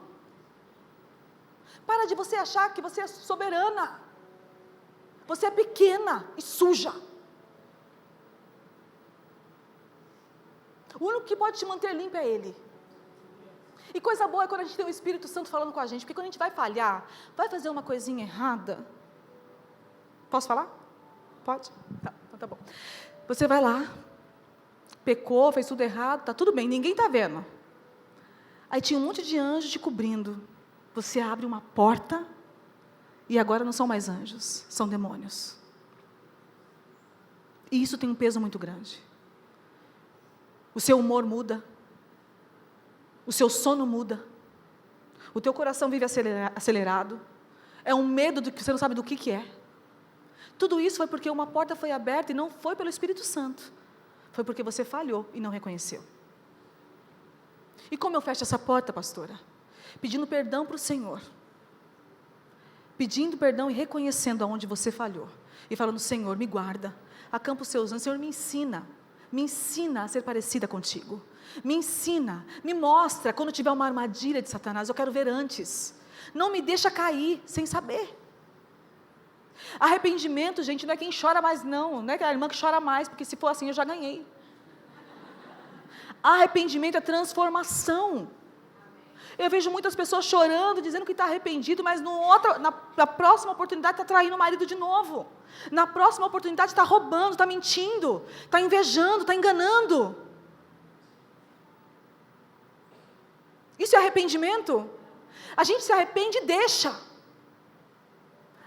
Speaker 1: Para de você achar que você é soberana. Você é pequena e suja. O único que pode te manter limpa é Ele. E coisa boa é quando a gente tem o Espírito Santo falando com a gente, porque quando a gente vai falhar, vai fazer uma coisinha errada. Posso falar? Pode? Tá, então tá bom. Você vai lá, pecou, fez tudo errado, tá tudo bem, ninguém está vendo. Aí tinha um monte de anjos te cobrindo. Você abre uma porta e agora não são mais anjos, são demônios. E isso tem um peso muito grande. O seu humor muda. o seu sono muda, o teu coração vive acelerado, é um medo do que você não sabe do que é. Tudo isso foi porque uma porta foi aberta e não foi pelo Espírito Santo, foi porque você falhou e não reconheceu. E como eu fecho essa porta, pastora? Pedindo perdão para o Senhor, pedindo perdão e reconhecendo aonde você falhou, e falando: Senhor, me guarda, acampa os seus anjos, Senhor, me ensina a ser parecida contigo, me ensina, me mostra quando tiver uma armadilha de Satanás, eu quero ver antes, não me deixa cair sem saber. Arrependimento, gente, não é quem chora mais não é a irmã que chora mais, porque se for assim eu já ganhei. Arrependimento é transformação. Eu vejo muitas pessoas chorando, dizendo que está arrependido, mas na próxima oportunidade está traindo o marido de novo. Na próxima oportunidade está roubando, está mentindo, está invejando, está enganando. Isso é arrependimento? A gente se arrepende e deixa.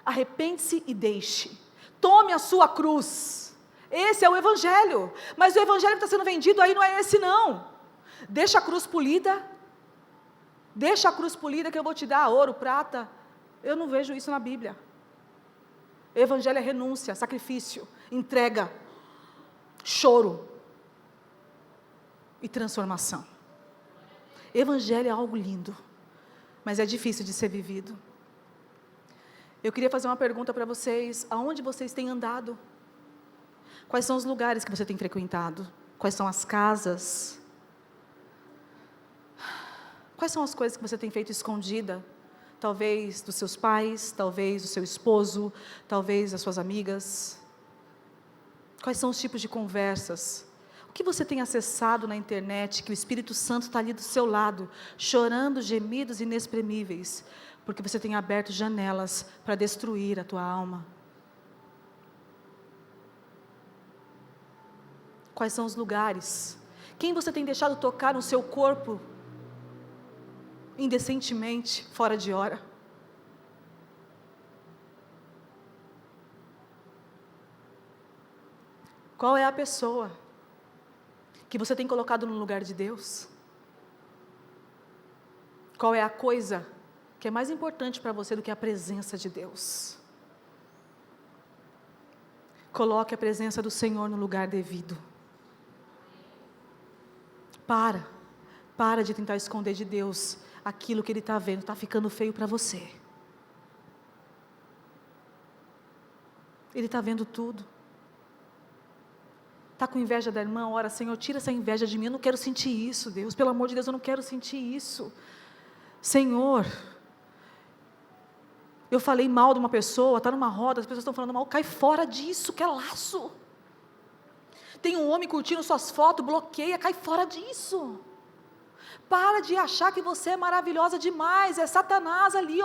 Speaker 1: Arrepende-se e deixe. Tome a sua cruz. Esse é o Evangelho. Mas o Evangelho que está sendo vendido aí não é esse não. Deixa a cruz polida. Deixa a cruz polida que eu vou te dar ouro, prata. Eu não vejo isso na Bíblia. Evangelho é renúncia, sacrifício, entrega, choro e transformação. Evangelho é algo lindo, mas é difícil de ser vivido. Eu queria fazer uma pergunta para vocês: aonde vocês têm andado? Quais são os lugares que você tem frequentado? Quais são as casas? Quais são as coisas que você tem feito escondida? Talvez dos seus pais, talvez do seu esposo, talvez das suas amigas. Quais são os tipos de conversas? O que você tem acessado na internet, que o Espírito Santo está ali do seu lado, chorando gemidos inexprimíveis, porque você tem aberto janelas para destruir a tua alma? Quais são os lugares? Quem você tem deixado tocar no seu corpo indecentemente, fora de hora? Qual é a pessoa que você tem colocado no lugar de Deus? Qual é a coisa que é mais importante para você do que a presença de Deus? Coloque a presença do Senhor no lugar devido. Para de tentar esconder de Deus aquilo que Ele está vendo, está ficando feio para você. Ele está vendo tudo. Está com inveja da irmã? Ora, Senhor, tira essa inveja de mim, eu não quero sentir isso, Deus, pelo amor de Deus, eu não quero sentir isso. Senhor, eu falei mal de uma pessoa, está numa roda, as pessoas estão falando mal, cai fora disso, que é laço. Tem um homem curtindo suas fotos, bloqueia, cai fora disso. Para de achar que você é maravilhosa demais, é Satanás ali,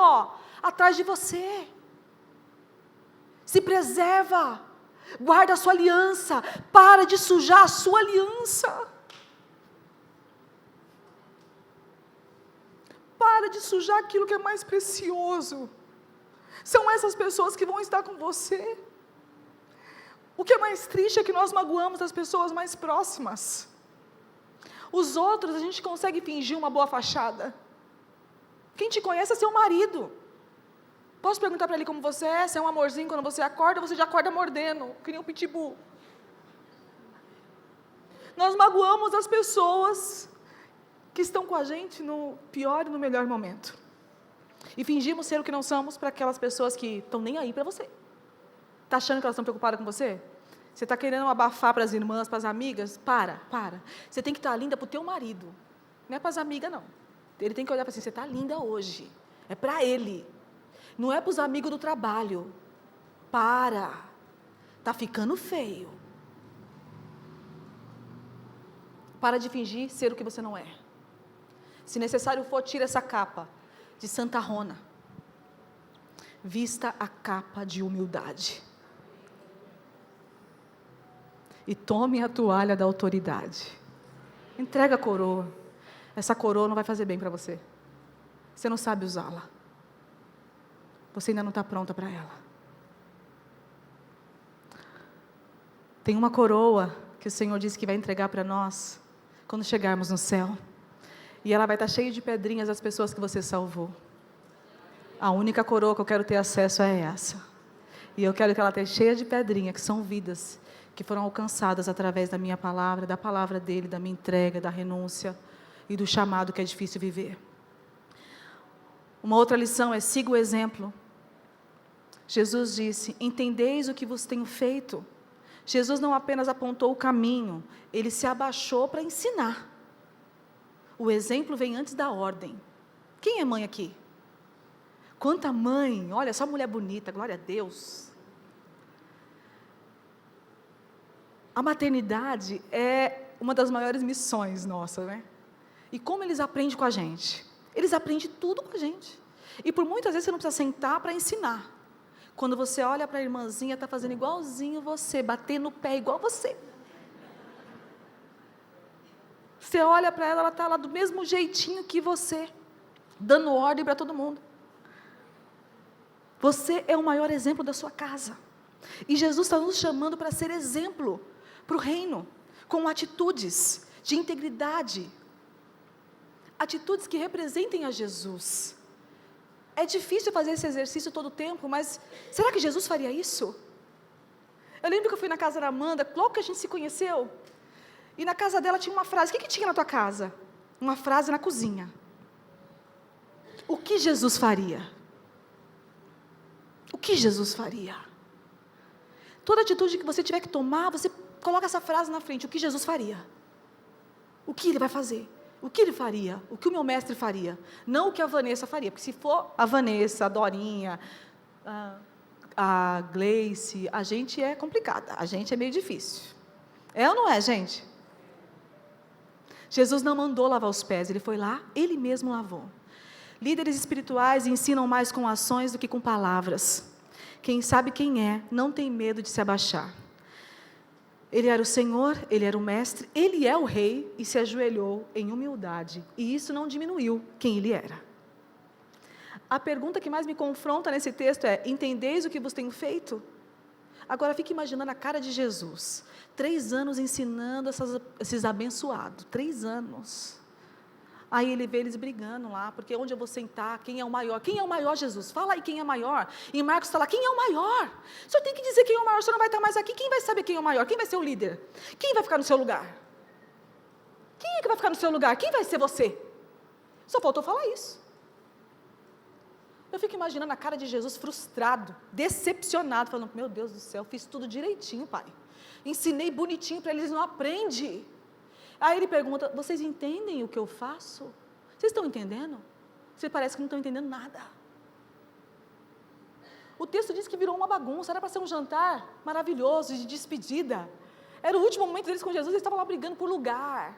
Speaker 1: atrás de você. Se preserva, guarda a sua aliança, para de sujar a sua aliança. Para de sujar aquilo que é mais precioso. São essas pessoas que vão estar com você. O que é mais triste é que nós magoamos as pessoas mais próximas. Os outros, a gente consegue fingir uma boa fachada. Quem te conhece é seu marido. Posso perguntar para ele como você é? Se é um amorzinho quando você já acorda mordendo, que nem um pitbull. Nós magoamos as pessoas que estão com a gente no pior e no melhor momento. E fingimos ser o que não somos para aquelas pessoas que estão nem aí para você. Está achando que elas estão preocupadas com você? Você está querendo abafar para as irmãs, para as amigas? Para. Você tem que estar linda para o teu marido. Não é para as amigas, não. Ele tem que olhar para você: você está linda hoje. É para ele. Não é para os amigos do trabalho. Está ficando feio. Para de fingir ser o que você não é. Se necessário for, tira essa capa de santarrona. Vista a capa de humildade. E tome a toalha da autoridade. Entrega a coroa. Essa coroa não vai fazer bem para você. Você não sabe usá-la. Você ainda não está pronta para ela. Tem uma coroa que o Senhor disse que vai entregar para nós quando chegarmos no céu. E ela vai estar cheia de pedrinhas as pessoas que você salvou. A única coroa que eu quero ter acesso é essa. E eu quero que ela esteja cheia de pedrinha, que são vidas, que foram alcançadas através da minha palavra, da palavra dele, da minha entrega, da renúncia e do chamado que é difícil viver. Uma outra lição é: siga o exemplo. Jesus disse: entendeis o que vos tenho feito. Jesus não apenas apontou o caminho, ele se abaixou para ensinar. O exemplo vem antes da ordem. Quem é mãe aqui? Quanta mãe, olha, só mulher bonita, glória a Deus. A maternidade é uma das maiores missões nossas, né? E como eles aprendem com a gente? Eles aprendem tudo com a gente. E por muitas vezes você não precisa sentar para ensinar. Quando você olha para a irmãzinha, está fazendo igualzinho você, batendo no pé igual você. Você olha para ela, ela está lá do mesmo jeitinho que você, dando ordem para todo mundo. Você é o maior exemplo da sua casa. E Jesus está nos chamando para ser exemplo para o reino, com atitudes de integridade, atitudes que representem a Jesus. É difícil fazer esse exercício todo o tempo, mas será que Jesus faria isso? Eu lembro que eu fui na casa da Amanda, logo que a gente se conheceu, e na casa dela tinha uma frase. O que tinha na tua casa? Uma frase na cozinha. O que Jesus faria? O que Jesus faria? Toda atitude que você tiver que tomar, você coloca essa frase na frente: o que Jesus faria? O que ele vai fazer? O que ele faria? O que o meu mestre faria? Não o que a Vanessa faria, porque se for a Vanessa, a Dorinha, a Gleice, a gente é complicada, a gente é meio difícil. É ou não é, gente? Jesus não mandou lavar os pés, ele foi lá, ele mesmo lavou. Líderes espirituais ensinam mais com ações do que com palavras. Quem sabe quem é, não tem medo de se abaixar. Ele era o Senhor, ele era o mestre, ele é o rei e se ajoelhou em humildade. E isso não diminuiu quem ele era. A pergunta que mais me confronta nesse texto é: entendeis o que vos tenho feito? Agora fique imaginando a cara de Jesus. 3 anos ensinando esses abençoados. 3 anos. Aí ele vê eles brigando lá, porque onde eu vou sentar, quem é o maior? Quem é o maior, Jesus? Fala aí quem é o maior. E Marcos está lá: quem é o maior? O senhor tem que dizer quem é o maior, o senhor não vai estar mais aqui. Quem vai saber quem é o maior? Quem vai ser o líder? Quem vai ficar no seu lugar? Quem é que vai ficar no seu lugar? Quem vai ser você? Só faltou falar isso. Eu fico imaginando a cara de Jesus frustrado, decepcionado, falando: meu Deus do céu, fiz tudo direitinho, pai. Ensinei bonitinho para eles, não aprende. Aí ele pergunta: vocês entendem o que eu faço? Vocês estão entendendo? Você parece que não estão entendendo nada. O texto diz que virou uma bagunça, era para ser um jantar maravilhoso, de despedida. Era o último momento deles com Jesus, eles estavam lá brigando por lugar.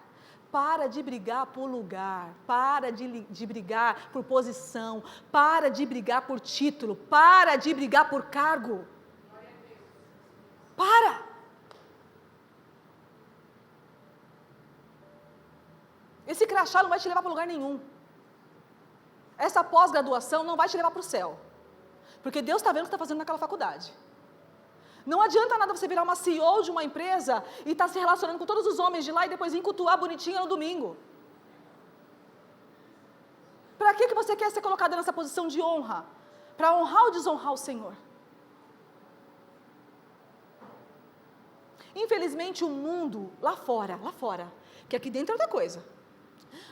Speaker 1: Para de brigar por lugar, para de brigar por posição, para de brigar por título, para de brigar por cargo. Para! Esse crachá não vai te levar para lugar nenhum. Essa pós-graduação não vai te levar para o céu. Porque Deus está vendo o que está fazendo naquela faculdade. Não adianta nada você virar uma CEO de uma empresa e estar se relacionando com todos os homens de lá e depois vir cultuar bonitinha no domingo. Para que você quer ser colocado nessa posição de honra? Para honrar ou desonrar o Senhor? Infelizmente o mundo, lá fora, que aqui dentro é outra coisa.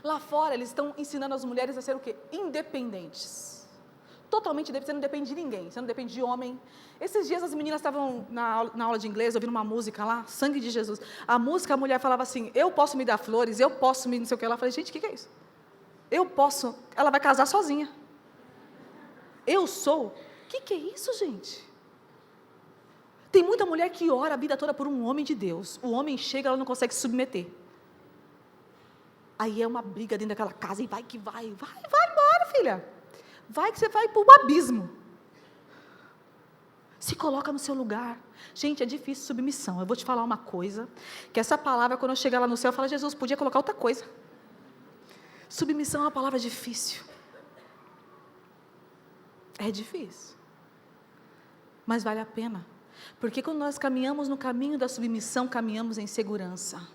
Speaker 1: Lá fora eles estão ensinando as mulheres a ser o quê? Independentes. Totalmente independentes, você não depende de ninguém, você não depende de homem. Esses dias as meninas estavam na aula de inglês, ouvindo uma música lá, Sangue de Jesus. A música, a mulher falava assim: eu posso me dar flores, eu posso me não sei o que. Ela falei: gente, o que é isso? Eu posso, ela vai casar sozinha. Eu sou. O que é isso, gente? Tem muita mulher que ora a vida toda por um homem de Deus. O homem chega, ela não consegue se submeter. Aí é uma briga dentro daquela casa, e vai que vai embora, filha. Vai que você vai para o abismo. Se coloca no seu lugar. Gente, é difícil submissão. Eu vou te falar uma coisa, que essa palavra, quando eu chegar lá no céu, eu falo: Jesus, podia colocar outra coisa. Submissão é uma palavra difícil. É difícil. Mas vale a pena. Porque quando nós caminhamos no caminho da submissão, caminhamos em segurança.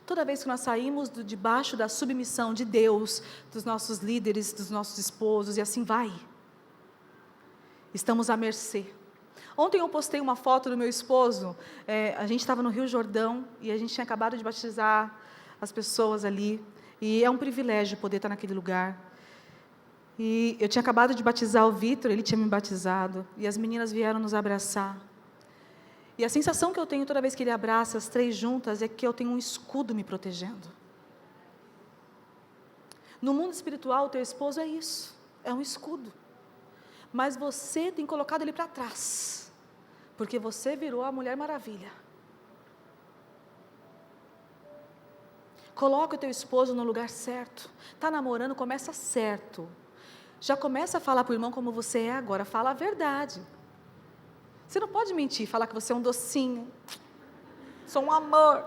Speaker 1: Toda vez que nós saímos debaixo da submissão de Deus, dos nossos líderes, dos nossos esposos, e assim vai, estamos à mercê. Ontem eu postei uma foto do meu esposo, a gente estava no Rio Jordão, e a gente tinha acabado de batizar as pessoas ali, e é um privilégio poder estar naquele lugar. E eu tinha acabado de batizar o Vitor, ele tinha me batizado, e as meninas vieram nos abraçar. E a sensação que eu tenho toda vez que ele abraça as 3 juntas, é que eu tenho um escudo me protegendo. No mundo espiritual, o teu esposo é isso, é um escudo. Mas você tem colocado ele para trás, porque você virou a Mulher Maravilha. Coloca o teu esposo no lugar certo. Está namorando, começa certo. Já começa a falar para o irmão como você é agora, fala a verdade. Você não pode mentir, falar que você é um docinho, sou um amor.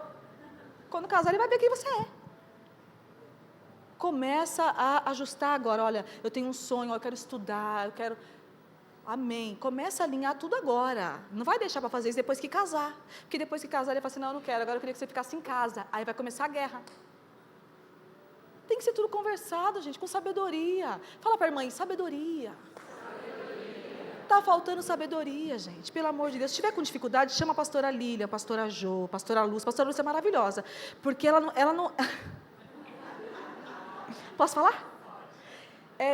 Speaker 1: Quando casar, ele vai ver quem você é. Começa a ajustar agora, olha, eu tenho um sonho, eu quero estudar, eu quero... Amém. Começa a alinhar tudo agora. Não vai deixar para fazer isso depois que casar. Porque depois que casar, ele fala assim, não, eu não quero, agora eu queria que você ficasse em casa. Aí vai começar a guerra. Tem que ser tudo conversado, gente, com sabedoria. Fala para a irmã, sabedoria. Está faltando sabedoria, gente, pelo amor de Deus. Se tiver com dificuldade, chama a pastora Lília, a pastora Jô, a pastora Lúcia. A pastora Lúcia é maravilhosa, porque ela não... Posso falar?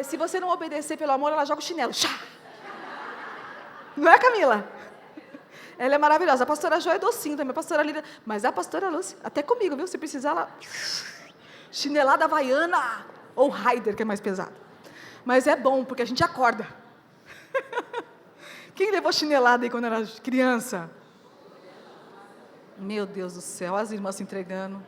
Speaker 1: Se você não obedecer pelo amor, ela joga o chinelo. Não é, Camila? Ela é maravilhosa. A pastora Jô é docinho também, a pastora Lília. Mas a pastora Lúcia, até comigo, viu? Se precisar, ela... Chinelada havaiana, ou Raider, que é mais pesado. Mas é bom, porque a gente acorda. Quem levou chinelada aí quando era criança? Meu Deus do céu, as irmãs se entregando.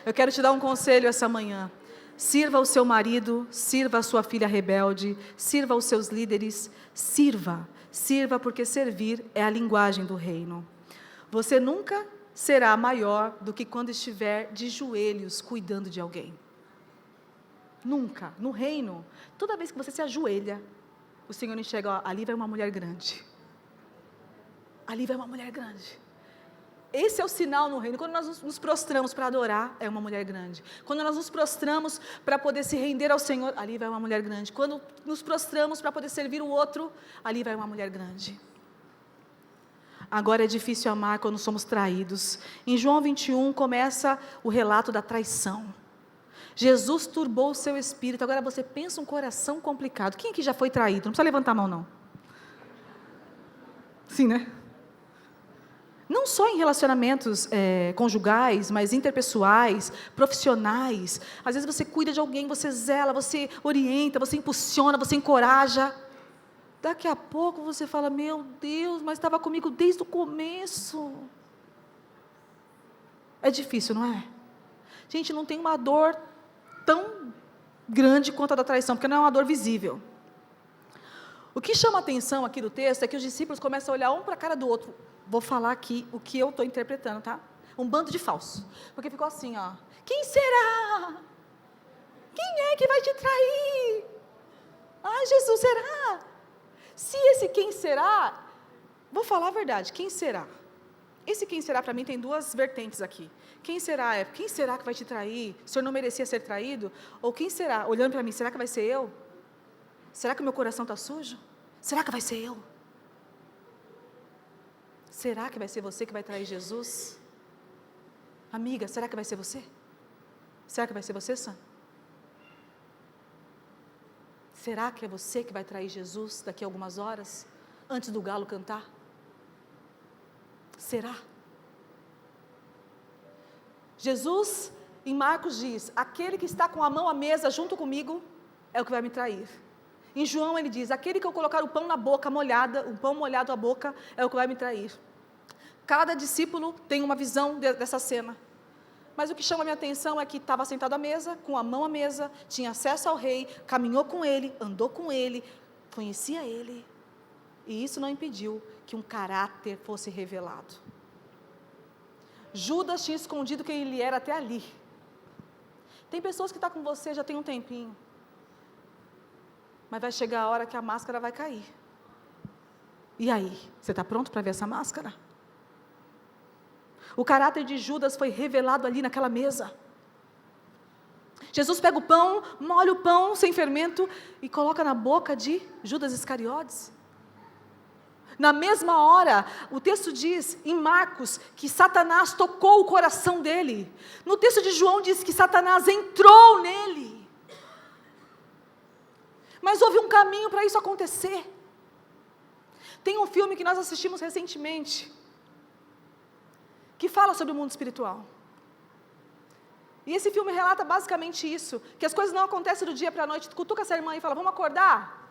Speaker 1: Eu quero te dar um conselho essa manhã. Sirva o seu marido, sirva a sua filha rebelde, sirva os seus líderes, sirva porque servir é a linguagem do reino. Você nunca será maior do que quando estiver de joelhos cuidando de alguém. Nunca. No reino, toda vez que você se ajoelha, o Senhor enxerga, ó, ali vai uma mulher grande. Ali vai uma mulher grande. Esse é o sinal no reino. Quando nós nos prostramos para adorar, é uma mulher grande. Quando nós nos prostramos para poder se render ao Senhor, ali vai uma mulher grande. Quando nos prostramos para poder servir o outro, ali vai uma mulher grande. Agora é difícil amar quando somos traídos. Em João 21 começa o relato da traição. Jesus turbou o seu espírito. Agora você pensa um coração complicado. Quem aqui já foi traído? Não precisa levantar a mão, não. Sim, né? Não só em relacionamentos conjugais, mas interpessoais, profissionais. Às vezes você cuida de alguém, você zela, você orienta, você impulsiona, você encoraja. Daqui a pouco você fala, meu Deus, mas estava comigo desde o começo. É difícil, não é? Gente, não tem uma dor tão grande quanto a da traição, porque não é uma dor visível. O que chama a atenção aqui do texto é que os discípulos começam a olhar um para a cara do outro. Vou falar aqui o que eu estou interpretando, tá? Um bando de falsos. Porque ficou assim, ó. Quem será? Quem é que vai te trair? Ah, Jesus, será? Se esse quem será, vou falar a verdade, quem será? Esse quem será, para mim, tem 2 vertentes aqui. Quem será que vai te trair? O senhor não merecia ser traído? Ou quem será? Olhando para mim, será que vai ser eu? Será que o meu coração está sujo? Será que vai ser eu? Será que vai ser você que vai trair Jesus? Amiga, será que vai ser você? Será que vai ser você, Sam? Será que é você que vai trair Jesus daqui a algumas horas, antes do galo cantar? Será? Jesus, em Marcos diz, aquele que está com a mão à mesa junto comigo, é o que vai me trair. Em João ele diz, aquele que eu colocar o pão na boca molhada, o pão molhado à boca, é o que vai me trair. Cada discípulo tem uma visão dessa cena. Mas o que chama a minha atenção é que estava sentado à mesa, com a mão à mesa, tinha acesso ao rei, caminhou com ele, andou com ele, conhecia ele. E isso não impediu que um caráter fosse revelado. Judas tinha escondido quem ele era até ali. Tem pessoas que estão com você já tem um tempinho. Mas vai chegar a hora que a máscara vai cair. E aí? Você está pronto para ver essa máscara? O caráter de Judas foi revelado ali naquela mesa. Jesus pega o pão, molha o pão sem fermento e coloca na boca de Judas Iscariotes. Na mesma hora, o texto diz em Marcos que Satanás tocou o coração dele. No texto de João diz que Satanás entrou nele. Mas houve um caminho para isso acontecer. Tem um filme que nós assistimos recentemente, que fala sobre o mundo espiritual. E esse filme relata basicamente isso, que as coisas não acontecem do dia para a noite. Cutuca essa irmã e fala, vamos acordar?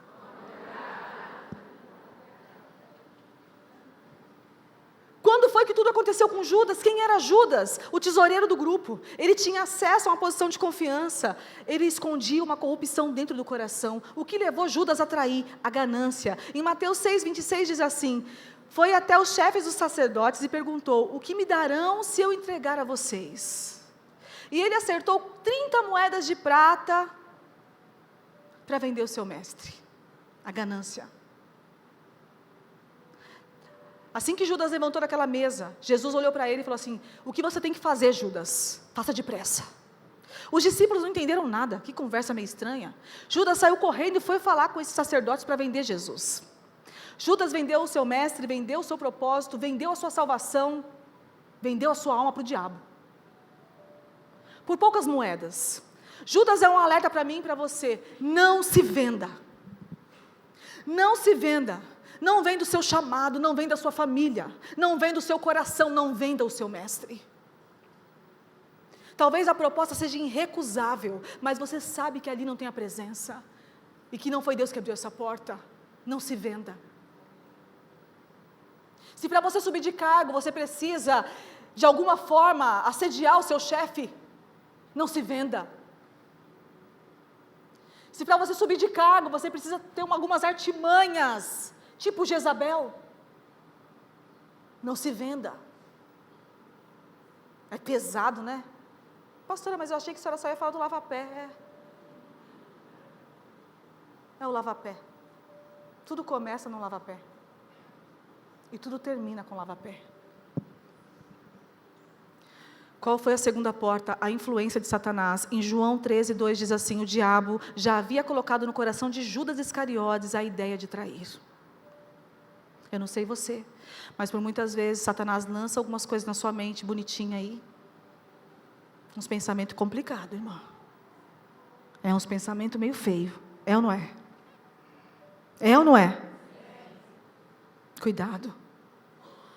Speaker 1: Quando foi que tudo aconteceu com Judas? Quem era Judas? O tesoureiro do grupo. Ele tinha acesso a uma posição de confiança. Ele escondia uma corrupção dentro do coração. O que levou Judas a trair? A ganância. Em Mateus 6:26 diz assim, foi até os chefes dos sacerdotes e perguntou, o que me darão se eu entregar a vocês? E ele acertou 30 moedas de prata para vender o seu mestre. A ganância. Assim que Judas levantou daquela mesa, Jesus olhou para ele e falou assim, o que você tem que fazer, Judas? Faça depressa. Os discípulos não entenderam nada, que conversa meio estranha. Judas saiu correndo e foi falar com esses sacerdotes para vender Jesus. Judas vendeu o seu mestre, vendeu o seu propósito, vendeu a sua salvação, vendeu a sua alma para o diabo. Por poucas moedas. Judas é um alerta para mim e para você, não se venda. Não se venda. Não vem do seu chamado, não vem da sua família, não vem do seu coração, não venda o seu mestre. Talvez a proposta seja irrecusável, mas você sabe que ali não tem a presença, e que não foi Deus que abriu essa porta. Não se venda. Se para você subir de cargo, você precisa, de alguma forma, assediar o seu chefe, não se venda. Se para você subir de cargo, você precisa ter algumas artimanhas, tipo Jezabel, não se venda. É pesado, né? Pastora, mas eu achei que a senhora só ia falar do lava-pé. É o lava-pé. Tudo começa no lava-pé. E tudo termina com lava-pé. Qual foi a segunda porta? A influência de Satanás. Em João 13:2 diz assim, o diabo já havia colocado no coração de Judas Iscariotes a ideia de trair. Eu não sei você, mas por muitas vezes Satanás lança algumas coisas na sua mente, bonitinha aí. Uns pensamentos complicados, irmão. É uns pensamentos meio feios. É ou não é? É ou não é? Cuidado.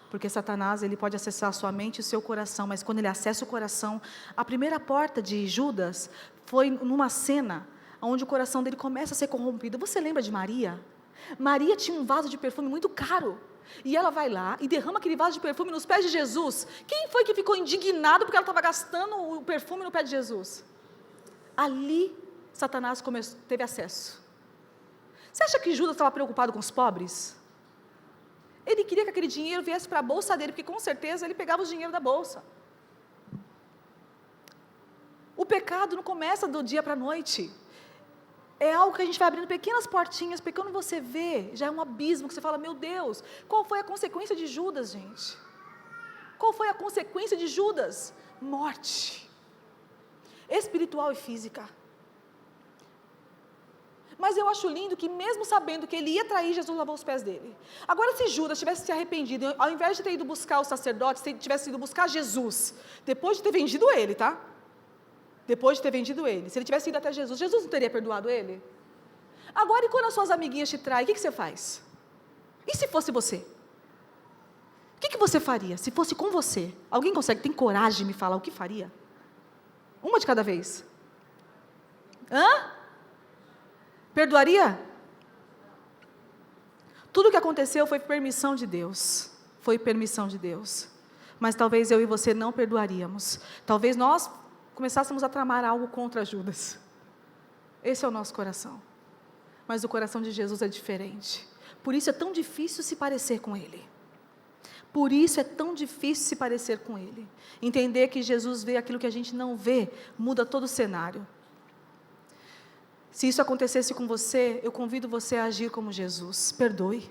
Speaker 1: Porque Satanás, ele pode acessar a sua mente e o seu coração, mas quando ele acessa o coração, a primeira porta de Judas foi numa cena onde o coração dele começa a ser corrompido. Você lembra de Maria? Maria tinha um vaso de perfume muito caro, e ela vai lá e derrama aquele vaso de perfume nos pés de Jesus. Quem foi que ficou indignado porque ela estava gastando o perfume no pé de Jesus? Ali, Satanás teve acesso. Você acha que Judas estava preocupado com os pobres? Ele queria que aquele dinheiro viesse para a bolsa dele, porque com certeza ele pegava o dinheiro da bolsa. O pecado não começa do dia para a noite. É algo que a gente vai abrindo pequenas portinhas, porque quando você vê, já é um abismo, que você fala, meu Deus, qual foi a consequência de Judas, gente? Qual foi a consequência de Judas? Morte. Espiritual e física. Mas eu acho lindo que mesmo sabendo que ele ia trair, Jesus lavou os pés dele. Agora, se Judas tivesse se arrependido, ao invés de ter ido buscar os sacerdotes, tivesse ido buscar Jesus, depois de ter vendido ele, tá? Depois de ter vendido ele, se ele tivesse ido até Jesus, Jesus não teria perdoado ele? Agora, e quando as suas amiguinhas te traem, o que você faz? E se fosse você? O que você faria se fosse com você? Alguém tem coragem de me falar o que faria? Uma de cada vez. Hã? Perdoaria? Tudo o que aconteceu foi permissão de Deus. Foi permissão de Deus. Mas talvez eu e você não perdoaríamos. Talvez nós começássemos a tramar algo contra Judas. Esse é o nosso coração. Mas o coração de Jesus é diferente. Por isso é tão difícil se parecer com Ele. Por isso é tão difícil se parecer com Ele. Entender que Jesus vê aquilo que a gente não vê, muda todo o cenário. Se isso acontecesse com você, eu convido você a agir como Jesus. Perdoe.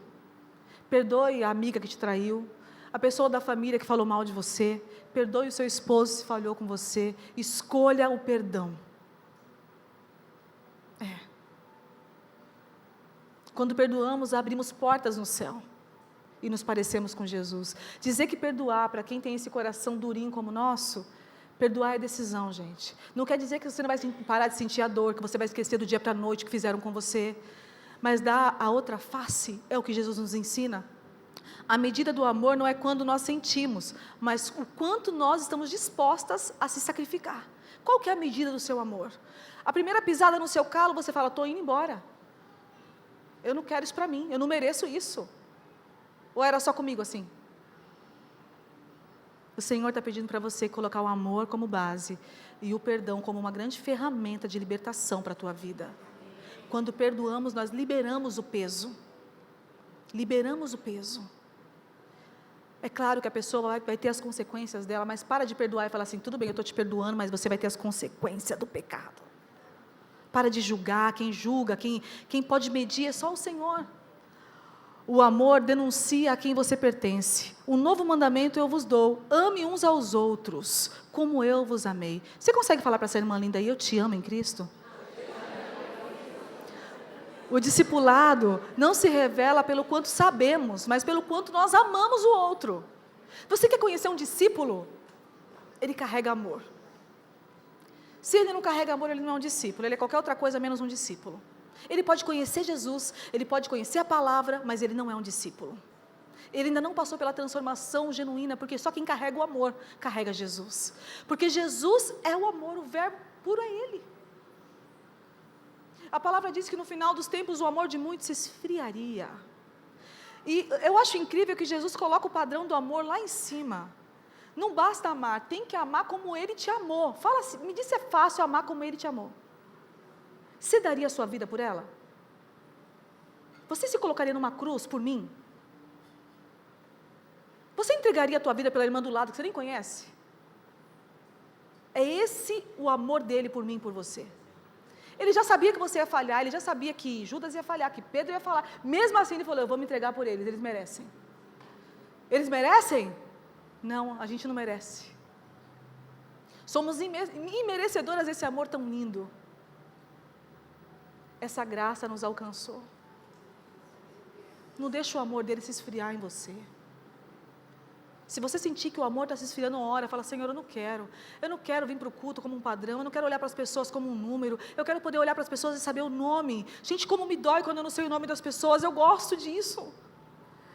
Speaker 1: Perdoe a amiga que te traiu. a pessoa da família que falou mal de você, perdoe o seu esposo se falhou com você, escolha o perdão. Quando perdoamos, abrimos portas no céu e nos parecemos com Jesus. Dizer que perdoar, para quem tem esse coração durinho como o nosso, perdoar é decisão, gente. Não quer dizer que você não vai parar de sentir a dor, que você vai esquecer do dia para a noite que fizeram com você, mas dar a outra face é o que Jesus nos ensina. A medida do amor não é quando nós sentimos, mas o quanto nós estamos dispostas a se sacrificar. Qual que é a medida do seu amor? A primeira pisada no seu calo, você fala, estou indo embora. Eu não quero isso para mim, eu não mereço isso. Ou era só comigo assim? O Senhor está pedindo para você colocar o amor como base e o perdão como uma grande ferramenta de libertação para a tua vida. Quando perdoamos, nós liberamos o peso. Liberamos o peso. É claro que a pessoa vai ter as consequências dela, mas para de perdoar e fala assim, tudo bem, eu estou te perdoando, mas você vai ter as consequências do pecado. Para de julgar, quem julga, quem pode medir é só o Senhor. O amor denuncia a quem você pertence. Um novo mandamento eu vos dou, ame uns aos outros, como eu vos amei. Você consegue falar para essa irmã linda aí, eu te amo em Cristo? O discipulado não se revela pelo quanto sabemos, mas pelo quanto nós amamos o outro. Você quer conhecer um discípulo? Ele carrega amor. Se ele não carrega amor, ele não é um discípulo, ele é qualquer outra coisa menos um discípulo. Ele pode conhecer Jesus, ele pode conhecer a palavra, mas ele não é um discípulo. Ele ainda não passou pela transformação genuína, porque só quem carrega o amor, carrega Jesus. Porque Jesus é o amor, o verbo puro é Ele. A palavra diz que no final dos tempos o amor de muitos se esfriaria. E eu acho incrível que Jesus coloca o padrão do amor lá em cima. Não basta amar, tem que amar como Ele te amou. Fala assim, me diz se é fácil amar como Ele te amou. Você daria a sua vida por ela? Você se colocaria numa cruz por mim? Você entregaria a tua vida pela irmã do lado que você nem conhece? É esse o amor dele por mim e por você. Ele já sabia que você ia falhar, ele já sabia que Judas ia falhar, que Pedro ia falar. Mesmo assim ele falou, eu vou me entregar por eles, eles merecem. Eles merecem? Não, a gente não merece. Somos imerecedoras desse amor tão lindo. Essa graça nos alcançou. Não deixa o amor dele se esfriar em você. Se você sentir que o amor está se esfriando, ora, fala, Senhor, eu não quero vir para o culto como um padrão, eu não quero olhar para as pessoas como um número, eu quero poder olhar para as pessoas e saber o nome. Gente, como me dói quando eu não sei o nome das pessoas, eu gosto disso.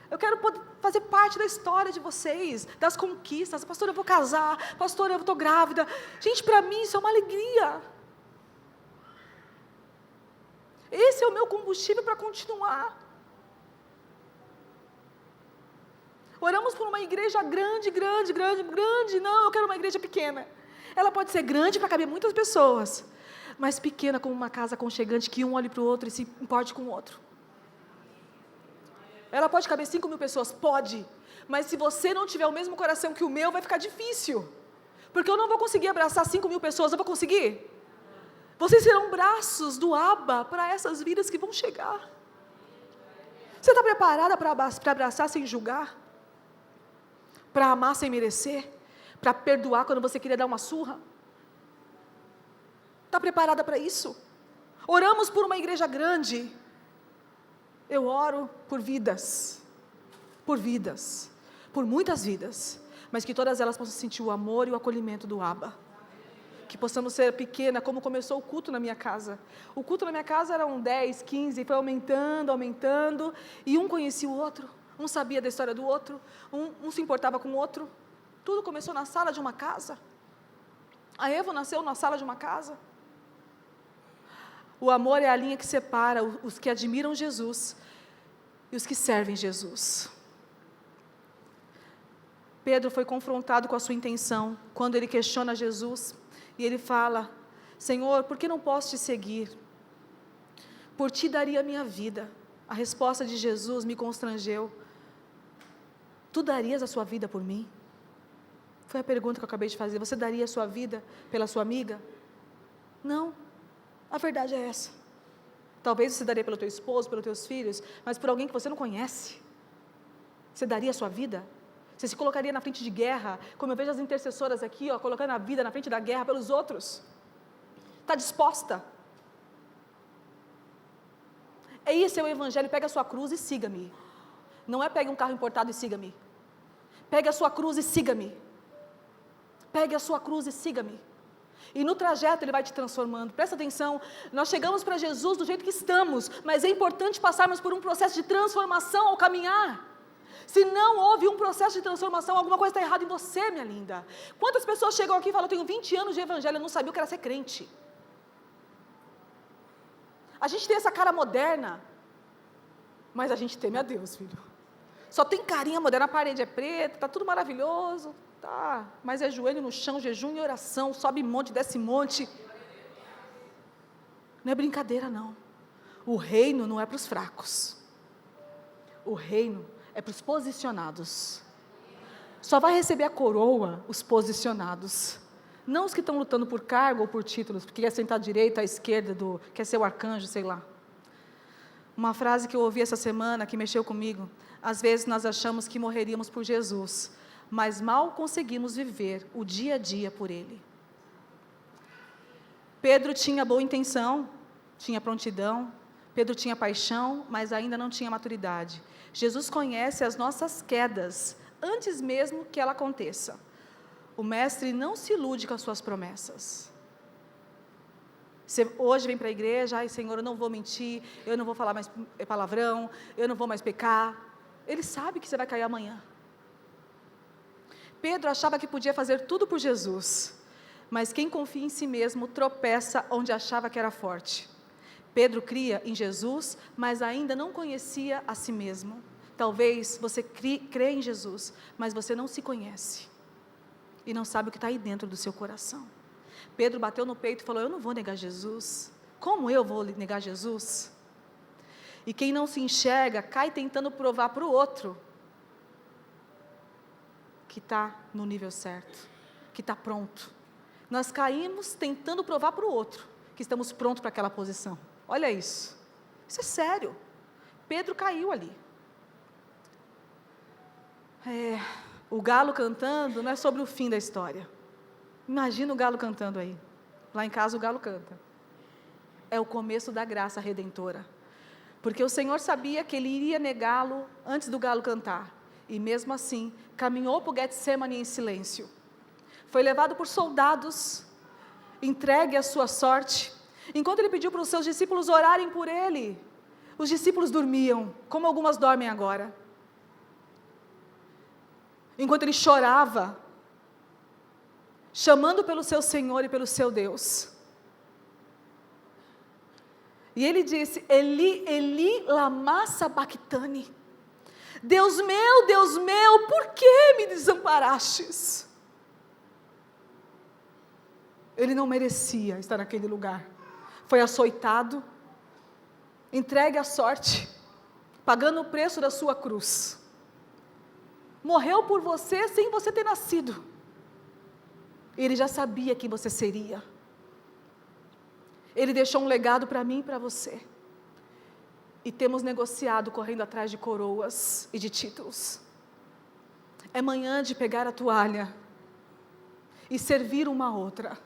Speaker 1: Eu quero poder fazer parte da história de vocês, das conquistas. Pastor, eu vou casar, pastor, eu estou grávida. Gente, para mim isso é uma alegria. Esse é o meu combustível para continuar. Oramos por uma igreja grande, não, eu quero uma igreja pequena. Ela pode ser grande para caber muitas pessoas, mas pequena como uma casa aconchegante que um olhe para o outro e se importe com o outro. Ela pode caber 5.000 pessoas? Pode, mas se você não tiver o mesmo coração que o meu, vai ficar difícil, porque eu não vou conseguir abraçar 5.000 pessoas, eu vou conseguir? Vocês serão braços do Abba para essas vidas que vão chegar. Você está preparada para abraçar sem julgar? Para amar sem merecer? Para perdoar quando você queria dar uma surra? Está preparada para isso? Oramos por uma igreja grande. Eu oro por vidas, por muitas vidas, mas que todas elas possam sentir o amor e o acolhimento do Abba. Que possamos ser pequena, como começou o culto na minha casa. O culto na minha casa eram 10, 15, foi aumentando, e um conhecia o outro, um sabia da história do outro, um se importava com o outro. Tudo começou na sala de uma casa. A Evo nasceu na sala de uma casa. O amor é a linha que separa os que admiram Jesus e os que servem Jesus. Pedro foi confrontado com a sua intenção, quando ele questiona Jesus, e ele fala, Senhor, por que não posso te seguir? Por ti daria a minha vida. A resposta de Jesus me constrangeu. Tu darias a sua vida por mim? Foi a pergunta que eu acabei de fazer. Você daria a sua vida pela sua amiga? Não. A verdade é essa. Talvez você daria pelo teu esposo, pelos teus filhos, mas por alguém que você não conhece. Você daria a sua vida? Você se colocaria na frente de guerra, como eu vejo as intercessoras aqui, ó, colocando a vida na frente da guerra pelos outros? Está disposta? Esse é o evangelho. Pega a sua cruz e siga-me. Não é pegue um carro importado e siga-me. Pegue a sua cruz e siga-me. Pegue a sua cruz e siga-me. E no trajeto Ele vai te transformando. Presta atenção, nós chegamos para Jesus do jeito que estamos, mas é importante passarmos por um processo de transformação ao caminhar. Se não houve um processo de transformação, alguma coisa está errada em você, minha linda. Quantas pessoas chegam aqui e falam, eu tenho 20 anos de evangelho, eu não sabia o que era ser crente. A gente tem essa cara moderna, mas a gente teme a Deus, filho. Só tem carinha moderna, a parede é preta, está tudo maravilhoso, tá, mas é joelho no chão, jejum e oração, sobe monte, desce monte. Não é brincadeira, não. O reino não é para os fracos. O reino é para os posicionados. Só vai receber a coroa os posicionados. Não os que estão lutando por cargo ou por títulos, porque quer sentar à direita, à esquerda, quer ser o arcanjo, sei lá. Uma frase que eu ouvi essa semana, que mexeu comigo. Às vezes nós achamos que morreríamos por Jesus, mas mal conseguimos viver o dia a dia por Ele. Pedro tinha boa intenção, tinha prontidão, Pedro tinha paixão, mas ainda não tinha maturidade. Jesus conhece as nossas quedas, antes mesmo que ela aconteça. O mestre não se ilude com as suas promessas. Você hoje vem para a igreja, ai Senhor, eu não vou mentir, eu não vou falar mais palavrão, eu não vou mais pecar. Ele sabe que você vai cair amanhã. Pedro achava que podia fazer tudo por Jesus, mas quem confia em si mesmo tropeça onde achava que era forte. Pedro cria em Jesus, mas ainda não conhecia a si mesmo. Talvez você crê em Jesus, mas você não se conhece. E não sabe o que está aí dentro do seu coração. Pedro bateu no peito e falou, eu não vou negar Jesus. Como eu vou negar Jesus? E quem não se enxerga, cai tentando provar para o outro que está no nível certo, que está pronto. Nós caímos tentando provar para o outro que estamos prontos para aquela posição. Olha isso. Isso é sério. Pedro caiu ali. O galo cantando não é sobre o fim da história. Imagina o galo cantando aí. Lá em casa o galo canta. É o começo da graça redentora. Porque o Senhor sabia que Ele iria negá-lo antes do galo cantar. E mesmo assim, caminhou para o Getsemane em silêncio. Foi levado por soldados, entregue à sua sorte. Enquanto Ele pediu para os seus discípulos orarem por Ele, os discípulos dormiam, como algumas dormem agora. Enquanto Ele chorava, chamando pelo seu Senhor e pelo seu Deus. E Ele disse, Eli, Eli, lama sabachthani. Deus meu, por que me desamparastes? Ele não merecia estar naquele lugar. Foi açoitado, entregue à sorte, pagando o preço da sua cruz. Morreu por você sem você ter nascido. Ele já sabia quem você seria. Ele deixou um legado para mim e para você. E temos negociado correndo atrás de coroas e de títulos. É manhã de pegar a toalha e servir uma outra.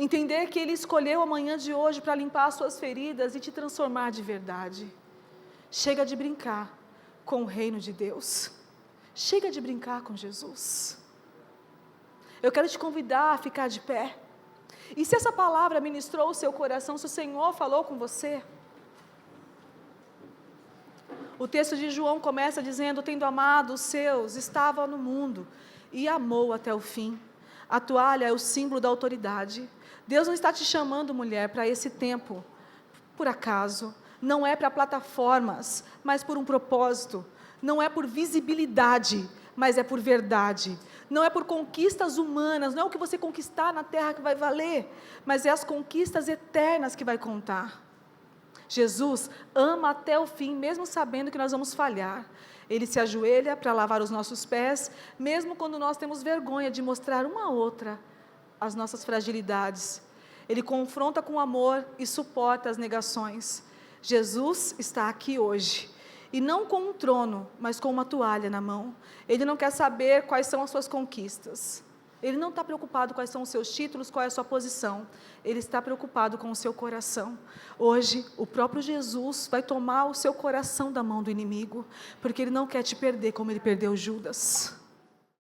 Speaker 1: Entender que Ele escolheu a manhã de hoje para limpar as suas feridas e te transformar de verdade. Chega de brincar com o reino de Deus. Chega de brincar com Jesus. Eu quero te convidar a ficar de pé. E se essa palavra ministrou o seu coração, se o Senhor falou com você, o texto de João começa dizendo, tendo amado os seus, estava no mundo e amou até o fim. A toalha é o símbolo da autoridade. Deus não está te chamando, mulher, para esse tempo, por acaso. Não é para plataformas, mas por um propósito. Não é por visibilidade, mas é por verdade. Não é por conquistas humanas, não é o que você conquistar na terra que vai valer, mas é as conquistas eternas que vai contar. Jesus ama até o fim, mesmo sabendo que nós vamos falhar. Ele se ajoelha para lavar os nossos pés, mesmo quando nós temos vergonha de mostrar uma a outra as nossas fragilidades. Ele confronta com amor e suporta as negações. Jesus está aqui hoje E não com um trono, mas com uma toalha na mão. Ele não quer saber quais são as suas conquistas. Ele não está preocupado quais são os seus títulos, qual é a sua posição. Ele está preocupado com o seu coração. Hoje, o próprio Jesus vai tomar o seu coração da mão do inimigo, porque Ele não quer te perder como Ele perdeu Judas.